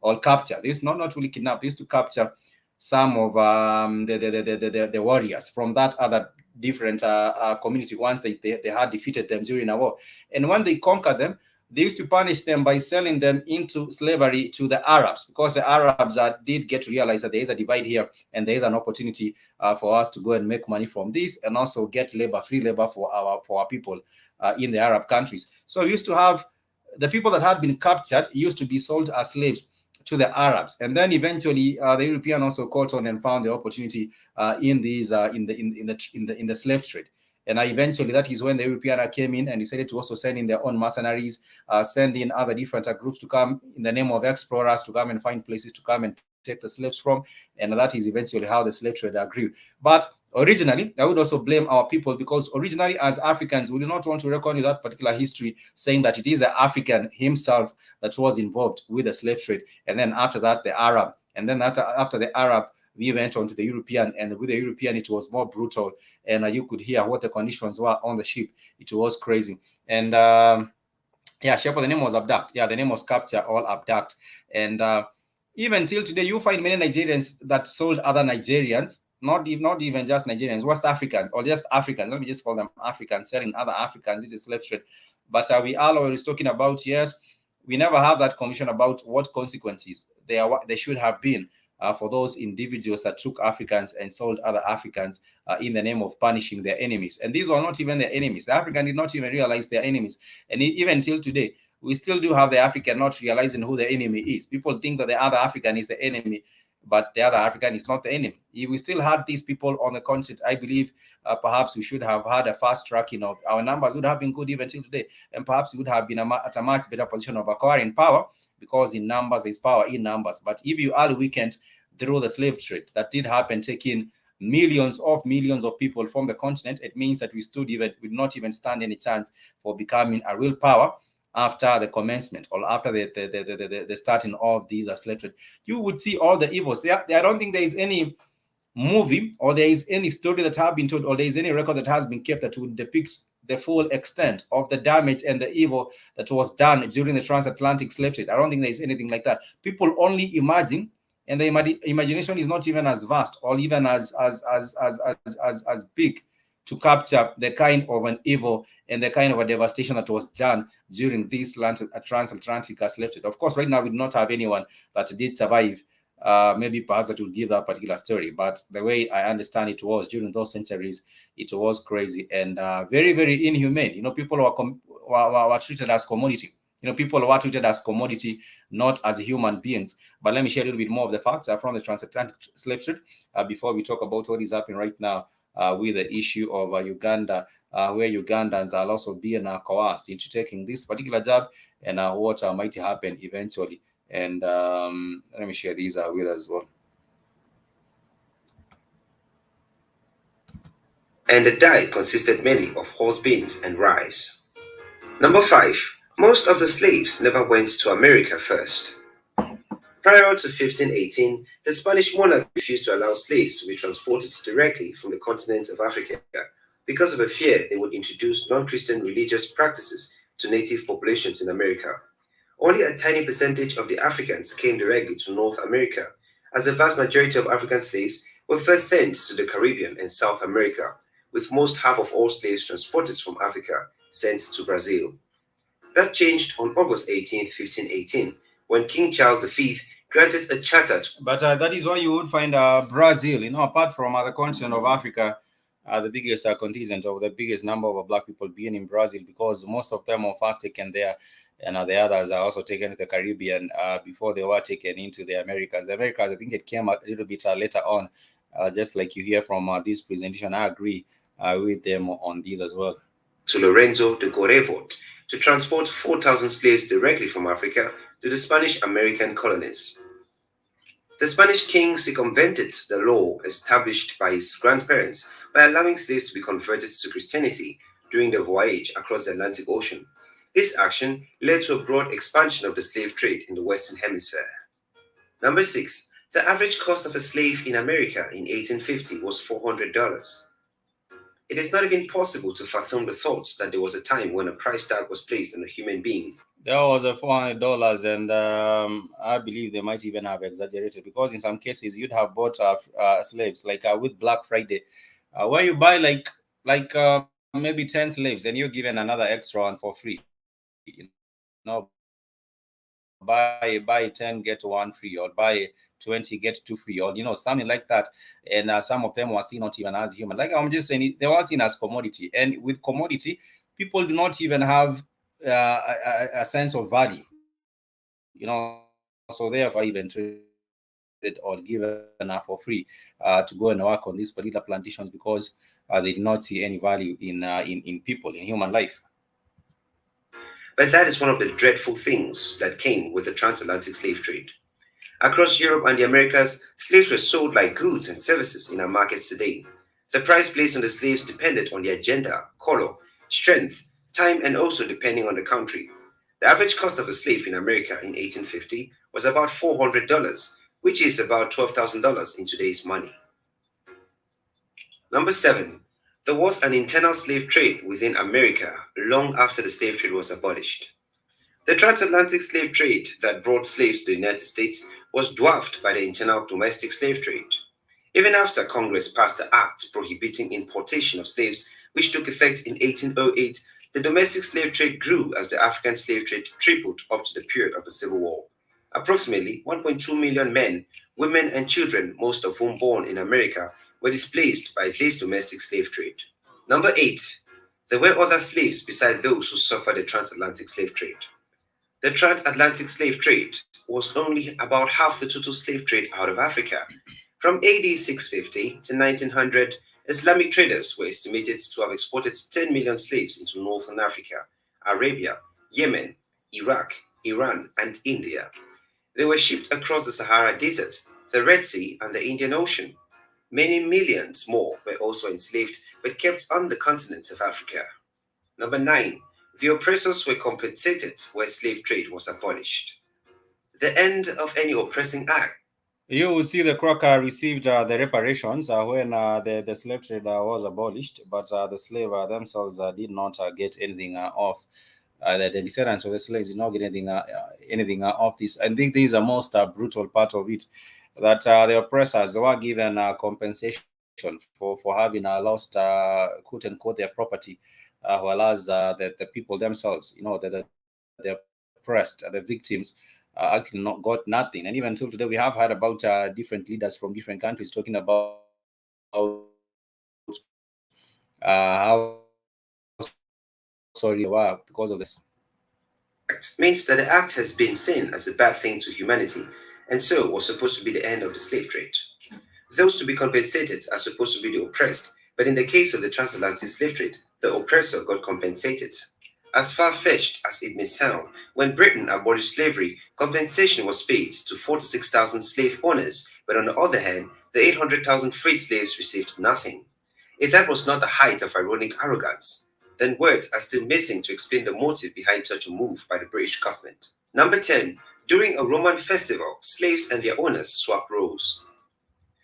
or capture, they used to not really kidnap, they used to capture some of the warriors from that other different community once they had defeated them during a war. And when they conquered them, they used to punish them by selling them into slavery to the Arabs, because the Arabs did get to realize that there is a divide here and there is an opportunity for us to go and make money from this and also get free labor for our people in the Arab countries. So we used to have the people that had been captured used to be sold as slaves to the Arabs, and then eventually the European also caught on and found the opportunity in the slave trade. And eventually, that is when the European came in and decided to also send in their own mercenaries, send in other different groups to come in the name of explorers to come and find places to come and take the slaves from, and that is eventually how the slave trade grew. But originally, I would also blame our people, because originally, as Africans, we do not want to reckon with that particular history, saying that it is the African himself that was involved with the slave trade, and then after that, the Arab, and then after the Arab, we went on to the European, and with the European, it was more brutal, and you could hear what the conditions were on the ship. It was crazy, and yeah, Shepherd, the name was abduct. Yeah, the name was capture, all abduct, and even till today, you find many Nigerians that sold other Nigerians, not even just Nigerians, West Africans, or just Africans. Let me just call them Africans, selling other Africans. It is slave trade. But we are always talking about, yes, we never have that conversation about what consequences they should have been for those individuals that took Africans and sold other Africans in the name of punishing their enemies. And these were not even their enemies. The African did not even realize their enemies. And even till today, we still do have the African not realizing who the enemy is. People think that the other African is the enemy, but the other African is not the enemy. If we still had these people on the continent, I believe perhaps we should have had a fast tracking of our numbers would have been good even till today. And perhaps we would have been at a much better position of acquiring power, because in numbers is power in numbers. But if you are weakened through the slave trade that did happen, taking millions of people from the continent, it means that we would not even stand any chance for becoming a real power after the commencement, or after the starting of these slave trade. You would see all the evils. I don't think there is any movie, or there is any story that have been told, or there is any record that has been kept that would depict the full extent of the damage and the evil that was done during the transatlantic slave trade. I don't think there is anything like that. People only imagine, and the imagination is not even as vast or even as big to capture the kind of an evil and the kind of a devastation that was done during this transatlantic slave trade. Of course, right now we do not have anyone that did survive. Maybe perhaps that will give that particular story, but the way I understand it was during those centuries, it was crazy and very, very inhumane. People were treated as commodity. People were treated as commodity, not as human beings. But let me share a little bit more of the facts from the transatlantic slave trade before we talk about what is happening right now with the issue of Uganda, where Ugandans are also being coerced into taking this particular job, and what might happen eventually. And let me share these with as well. And the diet consisted mainly of horse beans and rice. Number 5. Most of the slaves never went to America first. Prior to 1518, the Spanish monarch refused to allow slaves to be transported directly from the continent of Africa because of a fear they would introduce non-Christian religious practices to native populations in America. Only a tiny percentage of the Africans came directly to North America, as the vast majority of African slaves were first sent to the Caribbean and South America, with most half of all slaves transported from Africa sent to Brazil. That changed on August 18, 1518, when King Charles V granted a charter But that is why you would find Brazil, apart from the continent of Africa, the biggest contingent of the biggest number of black people being in Brazil, because most of them were first taken there, and the others are also taken to the Caribbean before they were taken into the Americas. The Americas, I think it came a little bit later on, just like you hear from this presentation. I agree with them on these as well. To Lorenzo de Gorevot to transport 4,000 slaves directly from Africa to the Spanish-American colonies. The Spanish king circumvented the law established by his grandparents by allowing slaves to be converted to Christianity during the voyage across the Atlantic Ocean. This action led to a broad expansion of the slave trade in the Western Hemisphere. Number 6. The average cost of a slave in America in 1850 was $400. It is not even possible to fathom the thoughts that there was a time when a price tag was placed on a human being. There was a $400, and I believe they might even have exaggerated, because in some cases you'd have bought slaves, like with Black Friday, where you buy like maybe 10 slaves, and you're given another extra one for free. Buy 10 get one free, or buy 20 get two free, or something like that. And some of them were seen not even as human. Like I'm just saying, they were seen as commodity, and with commodity, people do not even have a sense of value, so therefore even traded or given for free to go and work on these particular plantations, because they did not see any value in people, in human life. But that is one of the dreadful things that came with the transatlantic slave trade. Across Europe and the Americas, slaves were sold like goods and services in our markets today. The price placed on the slaves depended on their gender, color, strength, time, and also depending on the country. The average cost of a slave in America in 1850 was about $400, which is about $12,000 in today's money. Number 7. There was an internal slave trade within America long after the slave trade was abolished. The transatlantic slave trade that brought slaves to the United States was dwarfed by the internal domestic slave trade. Even after Congress passed the act prohibiting importation of slaves, which took effect in 1808, the domestic slave trade grew as the African slave trade tripled up to the period of the Civil War. Approximately 1.2 million men, women, and children, most of whom born in America, were displaced by this domestic slave trade. Number 8. There were other slaves besides those who suffered the transatlantic slave trade. The transatlantic slave trade was only about half the total slave trade out of Africa. From AD 650 to 1900, Islamic traders were estimated to have exported 10 million slaves into northern Africa, Arabia, Yemen, Iraq, Iran, and India. They were shipped across the Sahara Desert, the Red Sea, and the Indian Ocean. Many millions more were also enslaved but kept on the continent of Africa. Number 9. The oppressors were compensated where slave trade was abolished. The end of any oppressing act. You will see the crocker received the reparations when the slave trade was abolished, but the slave themselves did not get anything off. The descendants of the slaves did not get anything off this. I think this is the most brutal part of it, that the oppressors were given compensation for having lost, quote unquote, their property, whereas the people themselves, the oppressed, the victims, actually not got nothing. And even until today, we have heard about different leaders from different countries talking about how sorry they were because of this. Means that the act has been seen as a bad thing to humanity, and so was supposed to be the end of the slave trade. Those to be compensated are supposed to be the oppressed, but in the case of the transatlantic slave trade, the oppressor got compensated. As far-fetched as it may sound, when Britain abolished slavery, compensation was paid to 46,000 slave owners, but on the other hand, the 800,000 freed slaves received nothing. If that was not the height of ironic arrogance, then words are still missing to explain the motive behind such a move by the British government. Number 10. During a Roman festival, slaves and their owners swapped roles.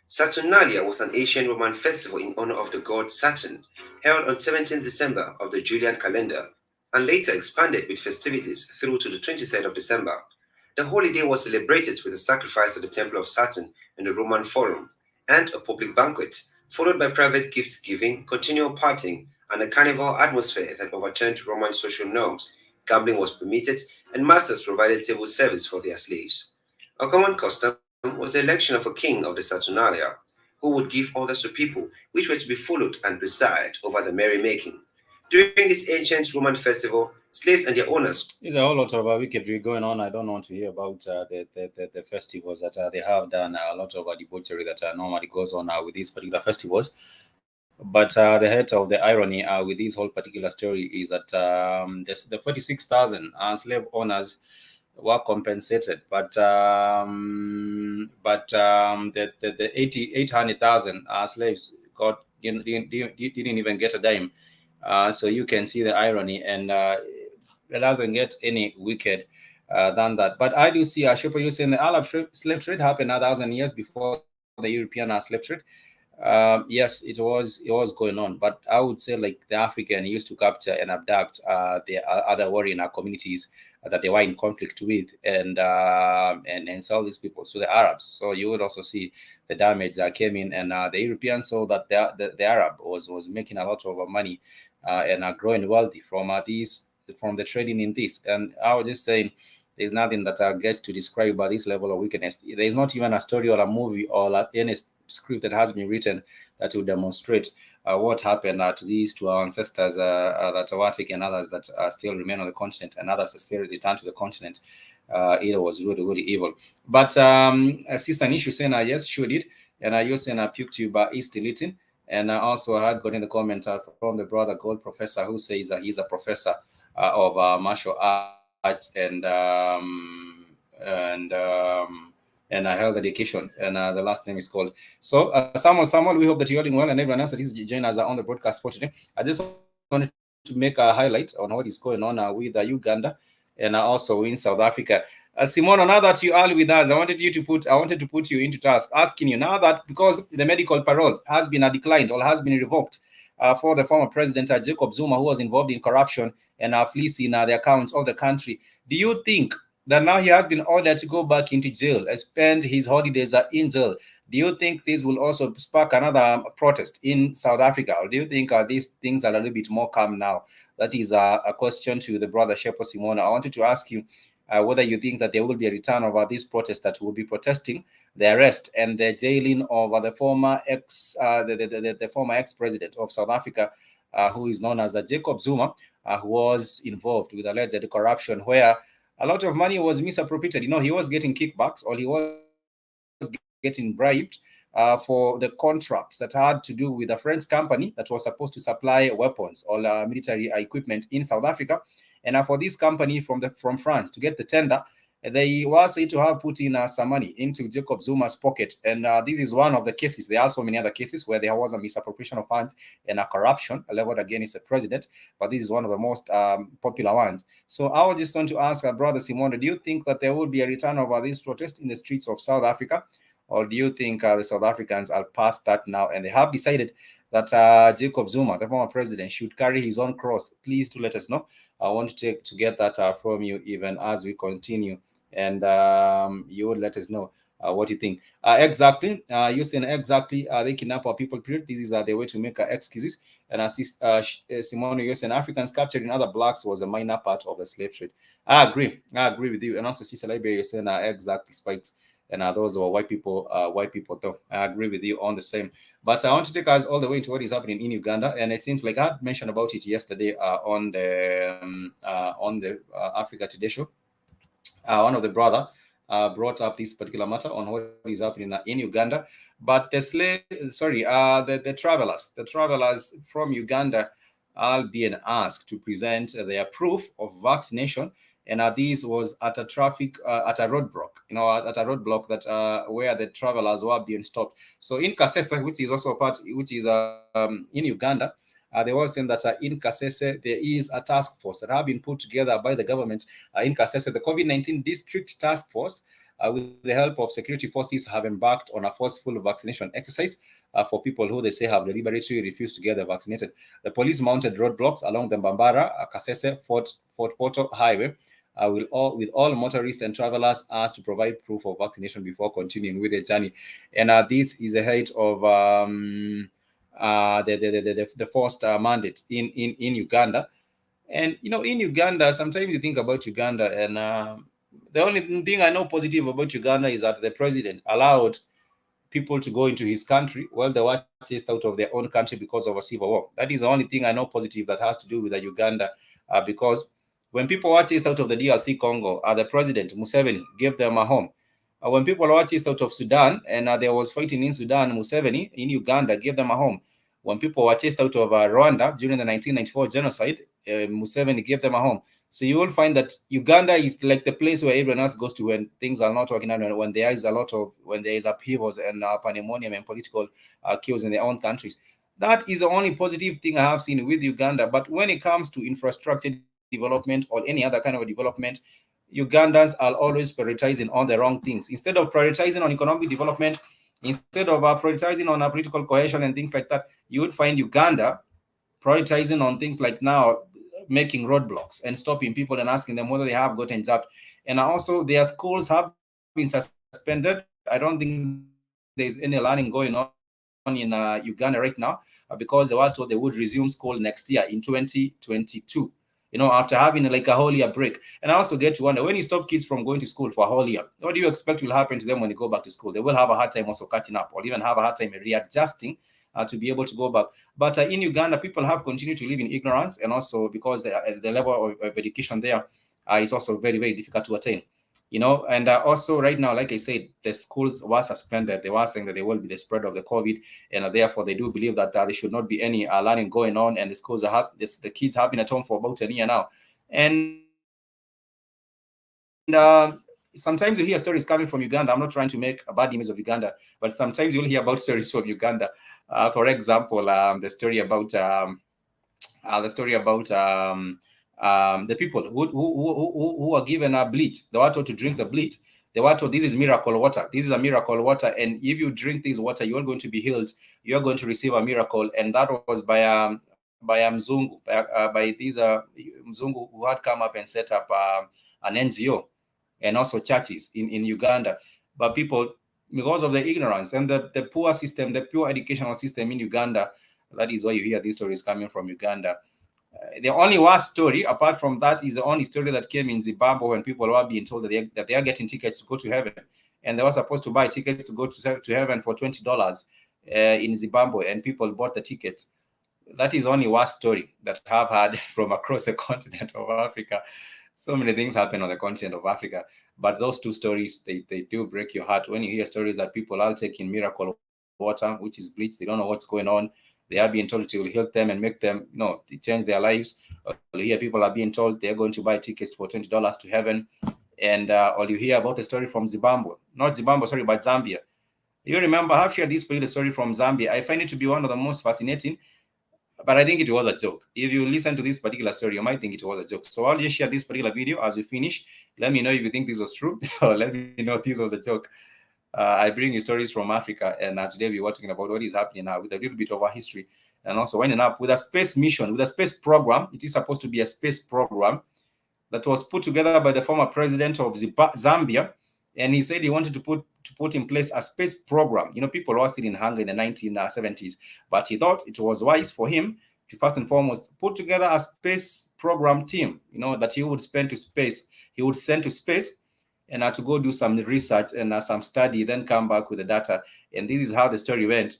Saturnalia was an ancient Roman festival in honor of the god Saturn, held on 17th December of the Julian calendar, and later expanded with festivities through to the 23rd of December. The holiday was celebrated with a sacrifice of the Temple of Saturn in the Roman Forum, and a public banquet, followed by private gift-giving, continual partying, and a carnival atmosphere that overturned Roman social norms. Gambling was permitted, and masters provided table service for their slaves. A common custom was the election of a king of the Saturnalia, who would give orders to people which were to be followed and preside over the merrymaking. During this ancient Roman festival, slaves and their owners. There's a whole lot of wickedry going on. I don't want to hear about the festivals that they have done. A lot of debauchery that normally goes on with these particular festivals. But the head of the irony with this whole particular story is that the 46,000 slave owners were compensated, but the 800,000 slaves didn't even get a dime. So you can see the irony, and it doesn't get any wicked than that. But I do see Shepa, you saying the Arab slave trade happened 1,000 years before the European slave trade. Yes, it was going on, but I would say like the African used to capture and abduct the other warrior communities that they were in conflict with, and sell these people to the Arabs. So you would also see the damage that came in, and the Europeans saw that the Arab was making a lot of money and growing wealthy from the trading in this. And I was just saying, there's nothing that gets to describe by this level of wickedness. There's not even a story or a movie or any script that has been written that will demonstrate what happened to these two our ancestors that were taken, others that still remain on the continent, and others that still return to the continent. It was really, really evil. But Sister Nishu saying, yes, sure did. And you're saying PukeTube is still eating. And also I had got in the comment from the brother Gold Professor, who says he's a professor of martial arts and and health education, and the last name is called. So, Samuel, we hope that you're doing well, and everyone else that is joining us on the broadcast for today. I just wanted to make a highlight on what is going on with Uganda and also in South Africa. Simona, now that you are with us, I wanted to put you into task, asking you now that because the medical parole has been declined or has been revoked for the former president Jacob Zuma, who was involved in corruption and fleecing the accounts of the country. Do you think that now he has been ordered to go back into jail and spend his holidays in jail? Do you think this will also spark another protest in South Africa, or do you think these things are a little bit more calm now? That is a question to the brother Shepo Simona. I wanted to ask you whether you think that there will be a return of these protests that will be protesting the arrest and the jailing of the former ex-president of South Africa, who is known as Jacob Zuma, who was involved with alleged corruption, where a lot of money was misappropriated. He was getting kickbacks, or he was getting bribed for the contracts that had to do with a French company that was supposed to supply weapons or military equipment in South Africa. And for this company from France to get the tender, they were said to have put in some money into Jacob Zuma's pocket. And this is one of the cases. There are so many other cases where there was a misappropriation of funds and a corruption leveled against the president. But this is one of the most popular ones. So I was just want to ask Brother Simone, do you think that there will be a return of these protests in the streets of South Africa? Or do you think the South Africans are past that now and they have decided that Jacob Zuma, the former president, should carry his own cross? Please do let us know. I want to get that from you even as we continue, and you would let us know what you think. Exactly, you saying exactly. They kidnap our people. Period. This is the way to make excuses. And assist Simone, you're saying Africans captured in other blacks was a minor part of the slave trade. I agree with you. And also, Sister Liberia, you're saying exactly spikes. And those were white people though. I agree with you on the same. But I want to take us all the way into what is happening in Uganda, and it seems like I had mentioned about it yesterday on the Africa Today show. One of the brother brought up this particular matter on what is happening in Uganda. But the travelers from Uganda are being asked to present their proof of vaccination. And this was at a roadblock, at a roadblock that where the travelers were being stopped. So in Kasese, which is in Uganda, they were saying that in Kasese there is a task force that have been put together by the government in Kasese. The COVID-19 District Task Force, with the help of security forces, have embarked on a forceful vaccination exercise for people who they say have deliberately refused to get vaccinated. The police mounted roadblocks along the Mbambara, Kasese, Fort Portal Highway, with all motorists and travelers asked to provide proof of vaccination before continuing with the journey. And this is ahead of the forced mandate in Uganda. And in Uganda, sometimes you think about Uganda, and the only thing I know positive about Uganda is that the president allowed people to go into his country while they were chased out of their own country because of a civil war. That is the only thing I know positive that has to do with Uganda, because when people were chased out of the DRC Congo, the president Museveni gave them a home. When people were chased out of Sudan and there was fighting in Sudan, Museveni in Uganda gave them a home. When people were chased out of Rwanda during the 1994 genocide, Museveni gave them a home. So you will find that Uganda is like the place where everyone else goes to when things are not working out, and when there is upheavals and pandemonium and political chaos in their own countries. That is the only positive thing I have seen with Uganda. But when it comes to infrastructure development or any other kind of development, Ugandans are always prioritizing on the wrong things. Instead of prioritizing on economic development, instead of prioritizing on political cohesion and things like that, you would find Uganda prioritizing on things like now making roadblocks and stopping people and asking them whether they have gotten jabbed. And also their schools have been suspended. I don't think there's any learning going on in Uganda right now because they were told they would resume school next year in 2022. After having like a whole year break. And I also get to wonder, when you stop kids from going to school for a whole year, what do you expect will happen to them when they go back to school? They will have a hard time also catching up, or even have a hard time readjusting to be able to go back. But in Uganda, people have continued to live in ignorance, and also because the level of education there is also very, very difficult to attain. And also right now, like I said, the schools were suspended. They were saying that there will be the spread of the COVID, and therefore they do believe that there should not be any learning going on, and the kids have been at home for about a year now. And Sometimes you hear stories coming from Uganda. I'm not trying to make a bad image of Uganda, but sometimes you'll hear about stories from Uganda. For example, the story about the people who are given a bleach. They were told to drink the bleach. They were told this is miracle water. This is a miracle water, and if you drink this water, you are going to be healed. You are going to receive a miracle. And that was by Mzungu, by these Mzungu who had come up and set up an NGO and also churches in Uganda. But people, because of the ignorance and the poor system, the poor educational system in Uganda, that is why you hear these stories coming from Uganda. The only worst story, apart from that, is the only story that came in Zimbabwe when people were being told that they are getting tickets to go to heaven, and they were supposed to buy tickets to go to heaven for $20 in Zimbabwe, and people bought the tickets. That is only worst story that I've had from across the continent of Africa. So many things happen on the continent of Africa, but those two stories, they do break your heart when you hear stories that people are taking miracle water, which is bleach. They don't know what's going on. They are being told it will help them and make them, change their lives. Or you hear people are being told they're going to buy tickets for $20 to heaven. And or you hear about a story from Zimbabwe, not Zimbabwe, sorry, but Zambia. You remember, I've shared this particular story from Zambia. I find it to be one of the most fascinating, but I think it was a joke. If you listen to this particular story, you might think it was a joke. So I'll just share this particular video as we finish. Let me know if you think this was true, or let me know if this was a joke. I bring you stories from Africa, and today we were talking about what is happening now with a little bit of our history, and also winding up with a space mission, with a space program. It is supposed to be a space program that was put together by the former president of Zambia, and he said he wanted to put in place a space program. People were still in hunger in the 1970s, but he thought it was wise for him to first and foremost put together a space program team, that he would send to space, and to go do some research and some study, then come back with the data. And this is how the story went.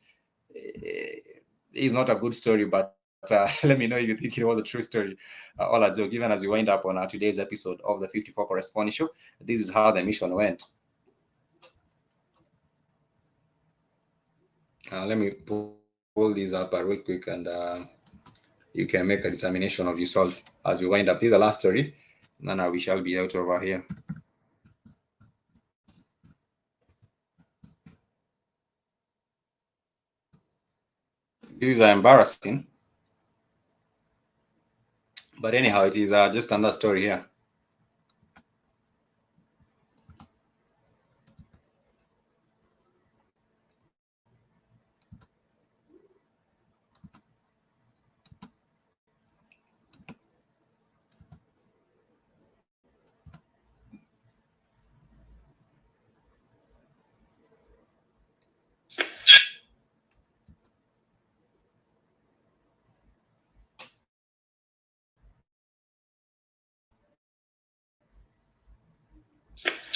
It's not a good story, but let me know if you think it was a true story or a joke. Even as we wind up on today's episode of the 54 Correspondence Show, this is how the mission went. Let me pull these up real quick, and you can make a determination of yourself as we wind up. This is the last story, and then we shall be out over here. These are embarrassing, but anyhow, it is just another story here.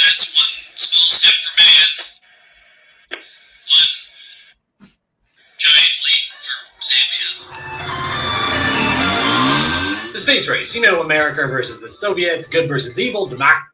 That's one small step for man, one giant leap for Zambia. The space race, America versus the Soviets, good versus evil, democracy.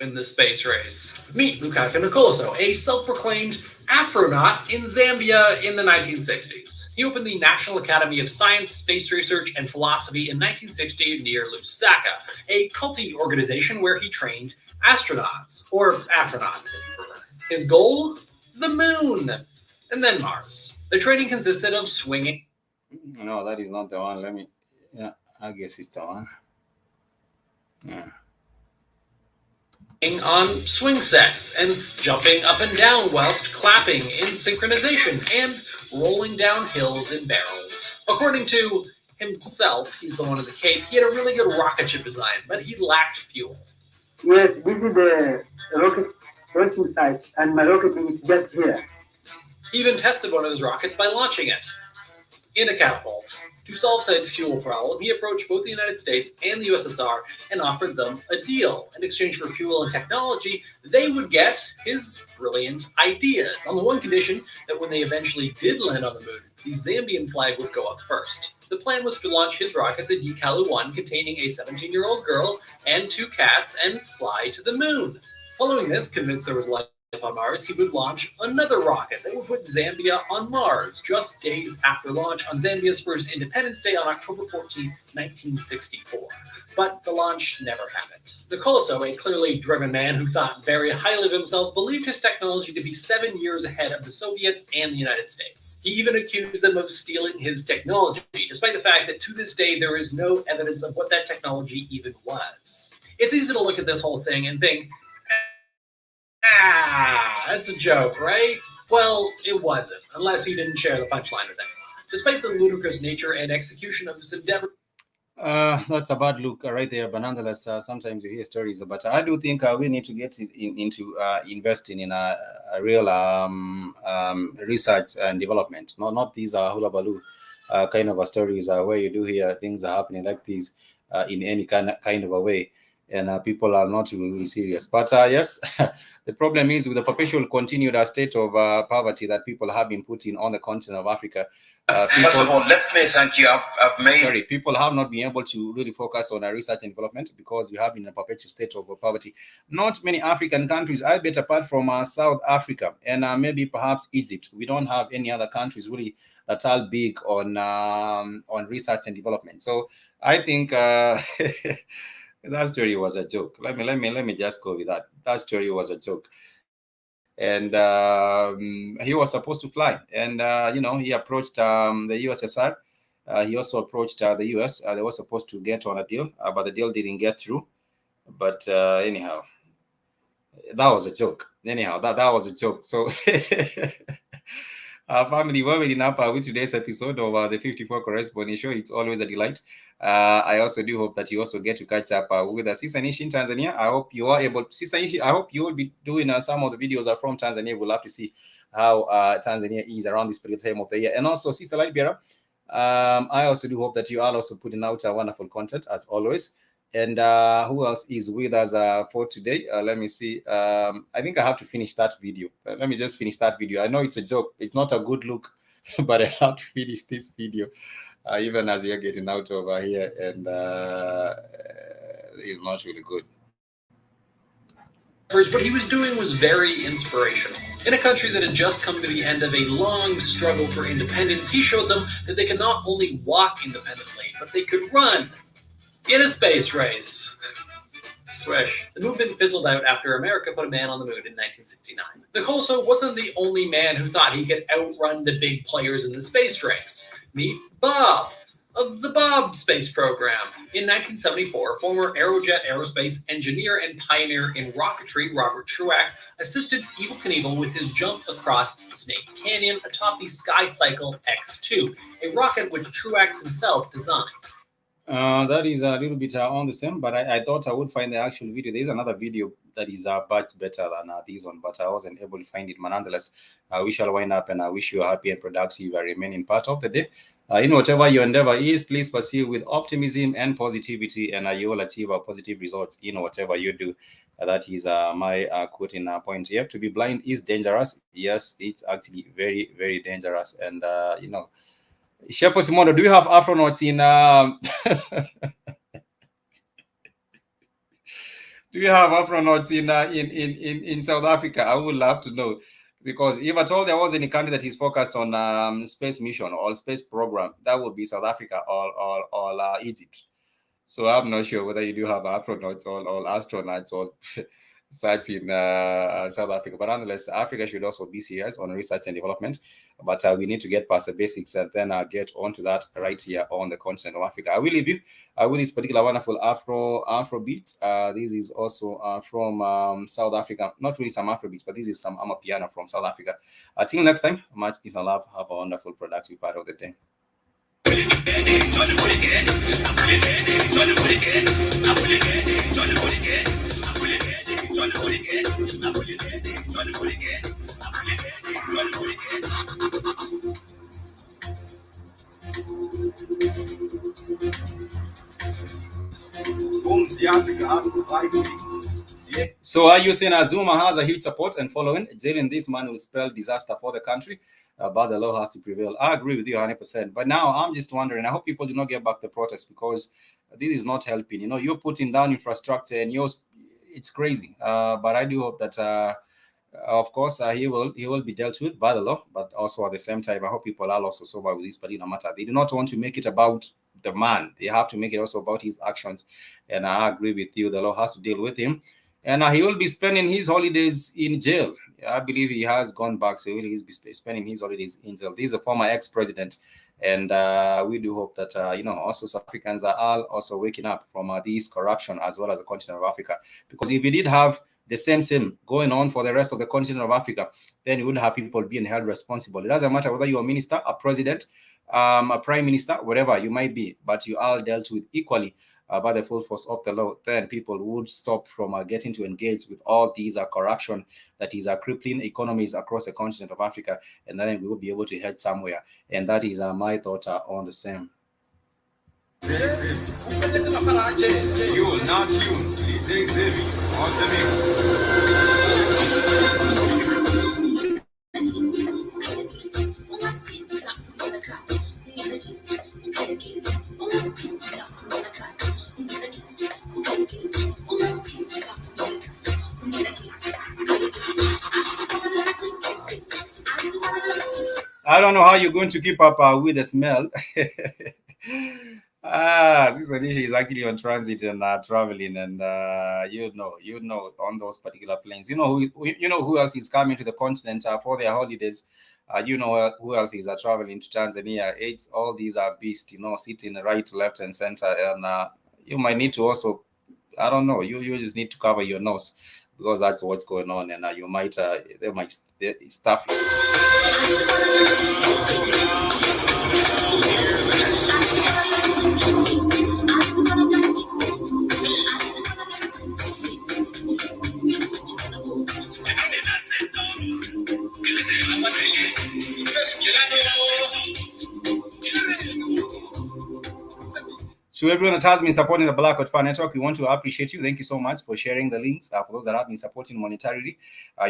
In the space race. Meet Mukaka Nicoloso, a self-proclaimed Afronaut in Zambia in the 1960s. He opened the National Academy of Science, Space Research, and Philosophy in 1960 near Lusaka, a culty organization where he trained astronauts, or astronauts, if you prefer. His goal? The moon, and then Mars. The training consisted of swinging. No, that is not the one. I guess it's the one. Yeah. On swing sets and jumping up and down whilst clapping in synchronization and rolling down hills in barrels. According to himself, he's the one in the Cape, he had a really good rocket ship design, but he lacked fuel. Yes, this is the rocket launching site, and my rocket is just here. He even tested one of his rockets by launching it in a catapult. To solve said fuel problem, he approached both the United States and the USSR and offered them a deal. In exchange for fuel and technology, they would get his brilliant ideas, on the one condition that when they eventually did land on the moon, the Zambian flag would go up first. The plan was to launch his rocket, the Dikalu-1, containing a 17-year-old girl and 2 cats, and fly to the moon. Following this, convinced there was life on Mars, he would launch another rocket that would put Zambia on Mars just days after launch on Zambia's first Independence Day on October 14, 1964. But the launch never happened. Nicoloso, a clearly driven man who thought very highly of himself, believed his technology to be 7 years ahead of the Soviets and the United States. He even accused them of stealing his technology, despite the fact that to this day there is no evidence of what that technology even was. It's easy to look at this whole thing and think, that's a joke, right? Well, it wasn't, unless he didn't share the punchline with anyone. Despite the ludicrous nature and execution of his endeavor. That's a bad look right there, but nonetheless, sometimes you hear stories. But I do think we need to get into investing in a real research and development. Not these hula baloo kind of stories where you do hear things are happening like these in any kind of a way, and people are not really serious. But yes, the problem is with the perpetual continued state of poverty that people have been putting on the continent of Africa. First of all, let me thank you. People have not been able to really focus on research and development because we have been in a perpetual state of poverty. Not many African countries, I bet, apart from South Africa and maybe perhaps Egypt, we don't have any other countries really that are big on research and development. So I think that story was a joke. Let me just go with that. That story was a joke. And he was supposed to fly, and he approached the USSR. He also approached the US. They were supposed to get on a deal, but the deal didn't get through. But anyhow, that was a joke. That was a joke. So family, we're waiting up with today's episode of the 54 Correspondence Show. It's always a delight. I also do hope that you also get to catch up with Sister Nishi in Tanzania. I hope you are able, Sister Nishi, I hope you will be doing some of the videos are from Tanzania. We'll have to see how Tanzania is around this particular time of the year. And also, Sister Lightbearer, I also do hope that you are also putting out wonderful content as always. And who else is with us for today? Let me see. I think I have to finish that video. Let me just finish that video. I know it's a joke. It's not a good look, but I have to finish this video. Even as we are getting out over here, and it's not really good. What he was doing was very inspirational. In a country that had just come to the end of a long struggle for independence, he showed them that they could not only walk independently, but they could run in a space race. Swish. The movement fizzled out after America put a man on the moon in 1969. Nicoloso wasn't the only man who thought he could outrun the big players in the space race. Meet Bob of the Bob space program. In 1974, former Aerojet aerospace engineer and pioneer in rocketry Robert Truax assisted Evel Knievel with his jump across Snake Canyon atop the SkyCycle X2, a rocket which Truax himself designed. That is a little bit on the same, but I thought I would find the actual video. There's another video that is much better than this one, but I wasn't able to find it. But nonetheless, we shall wind up, and I wish you a happy and productive remaining part of the day. In whatever your endeavor is, please pursue with optimism and positivity, and you will achieve positive results in whatever you do. That is my quote in point here. To be blind is dangerous. Yes, it's actually very, very dangerous. And, Shepo Simondo, do you have Afronauts in do you have Afronauts in South Africa? I would love to know, because if at all there was any country that is focused on space mission or space program, that would be South Africa or Egypt. So I'm not sure whether you do have Afronauts or astronauts or such in South Africa. But nonetheless, Africa should also be serious on research and development. But we need to get past the basics and then get onto that right here on the continent of Africa. I will leave you with this particular wonderful Afro beat. This is also from South Africa. Not really some Afro beats, but this is some Amapiano from South Africa. Until next time, much peace and love. Have a wonderful, productive part of the day. So are you saying Zuma has a huge support and following? Jailing this man will spell disaster for the country, but the law has to prevail. I agree with you 100%. But now I'm just wondering, I hope people do not get back the protest, because this is not helping. You're putting down infrastructure and it's crazy. But I do hope that Of course, he will be dealt with by the law, but also at the same time, I hope people are also sober with this particular matter. They do not want to make it about the man; they have to make it also about his actions. And I agree with you; the law has to deal with him, and he will be spending his holidays in jail. I believe he has gone back, so he will be spending his holidays in jail. This is a former ex-president, and we do hope that also South Africans are all also waking up from this corruption as well as the continent of Africa. Because if we did have the same going on for the rest of the continent of Africa, then you would have people being held responsible. It doesn't matter whether you're a minister, a president, a prime minister, whatever you might be, but you are dealt with equally by the full force of the law. Then people would stop from getting to engage with all these corruption that is crippling economies across the continent of Africa, and then we will be able to head somewhere. And that is my thought on the same. You are now tuned to DJ Zemi on the I don't know how you're going to keep up with the smell. Sister Nisha is actually on transit and traveling, and you know on those particular planes. You know who else is coming to the continent for their holidays. You know who else is traveling to Tanzania. It's all these are beasts, sitting right, left, and center, and you might need to also, I don't know, you just need to cover your nose because that's what's going on, and you might they might stuff you. To everyone that has been supporting the Black Fire Network, we want to appreciate you. Thank you so much for sharing the links. For those that have been supporting monetarily,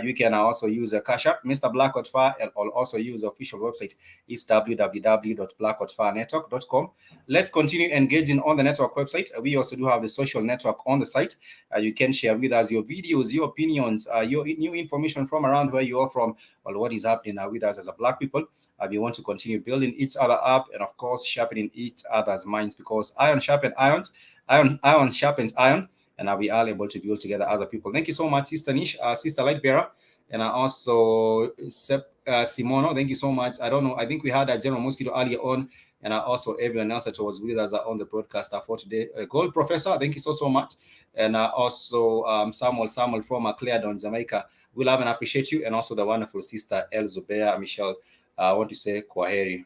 you can also use a Cash App, Mr. Black Fire, or also use the official website. It's www.blackfirenetwork.com. Let's continue engaging on the network website. We also do have the social network on the site. You can share with us your videos, your opinions, your new information from around where you are from, or what is happening with us as a Black people. We want to continue building each other up and, of course, sharpening each other's minds, because iron sharpens iron sharpens iron, and we are able to build together as a people. Thank you so much, Sister Nish, Sister Lightbearer, and also Simono. Thank you so much. I don't know, I think we had General Mosquito earlier on, and also everyone else that was with us on the broadcast for today. Gold Professor, thank you so much. And also Samuel from Clarendon, Jamaica. We love and appreciate you, and also the wonderful Sister El Zubeir Michelle. I want to say Kwaheri.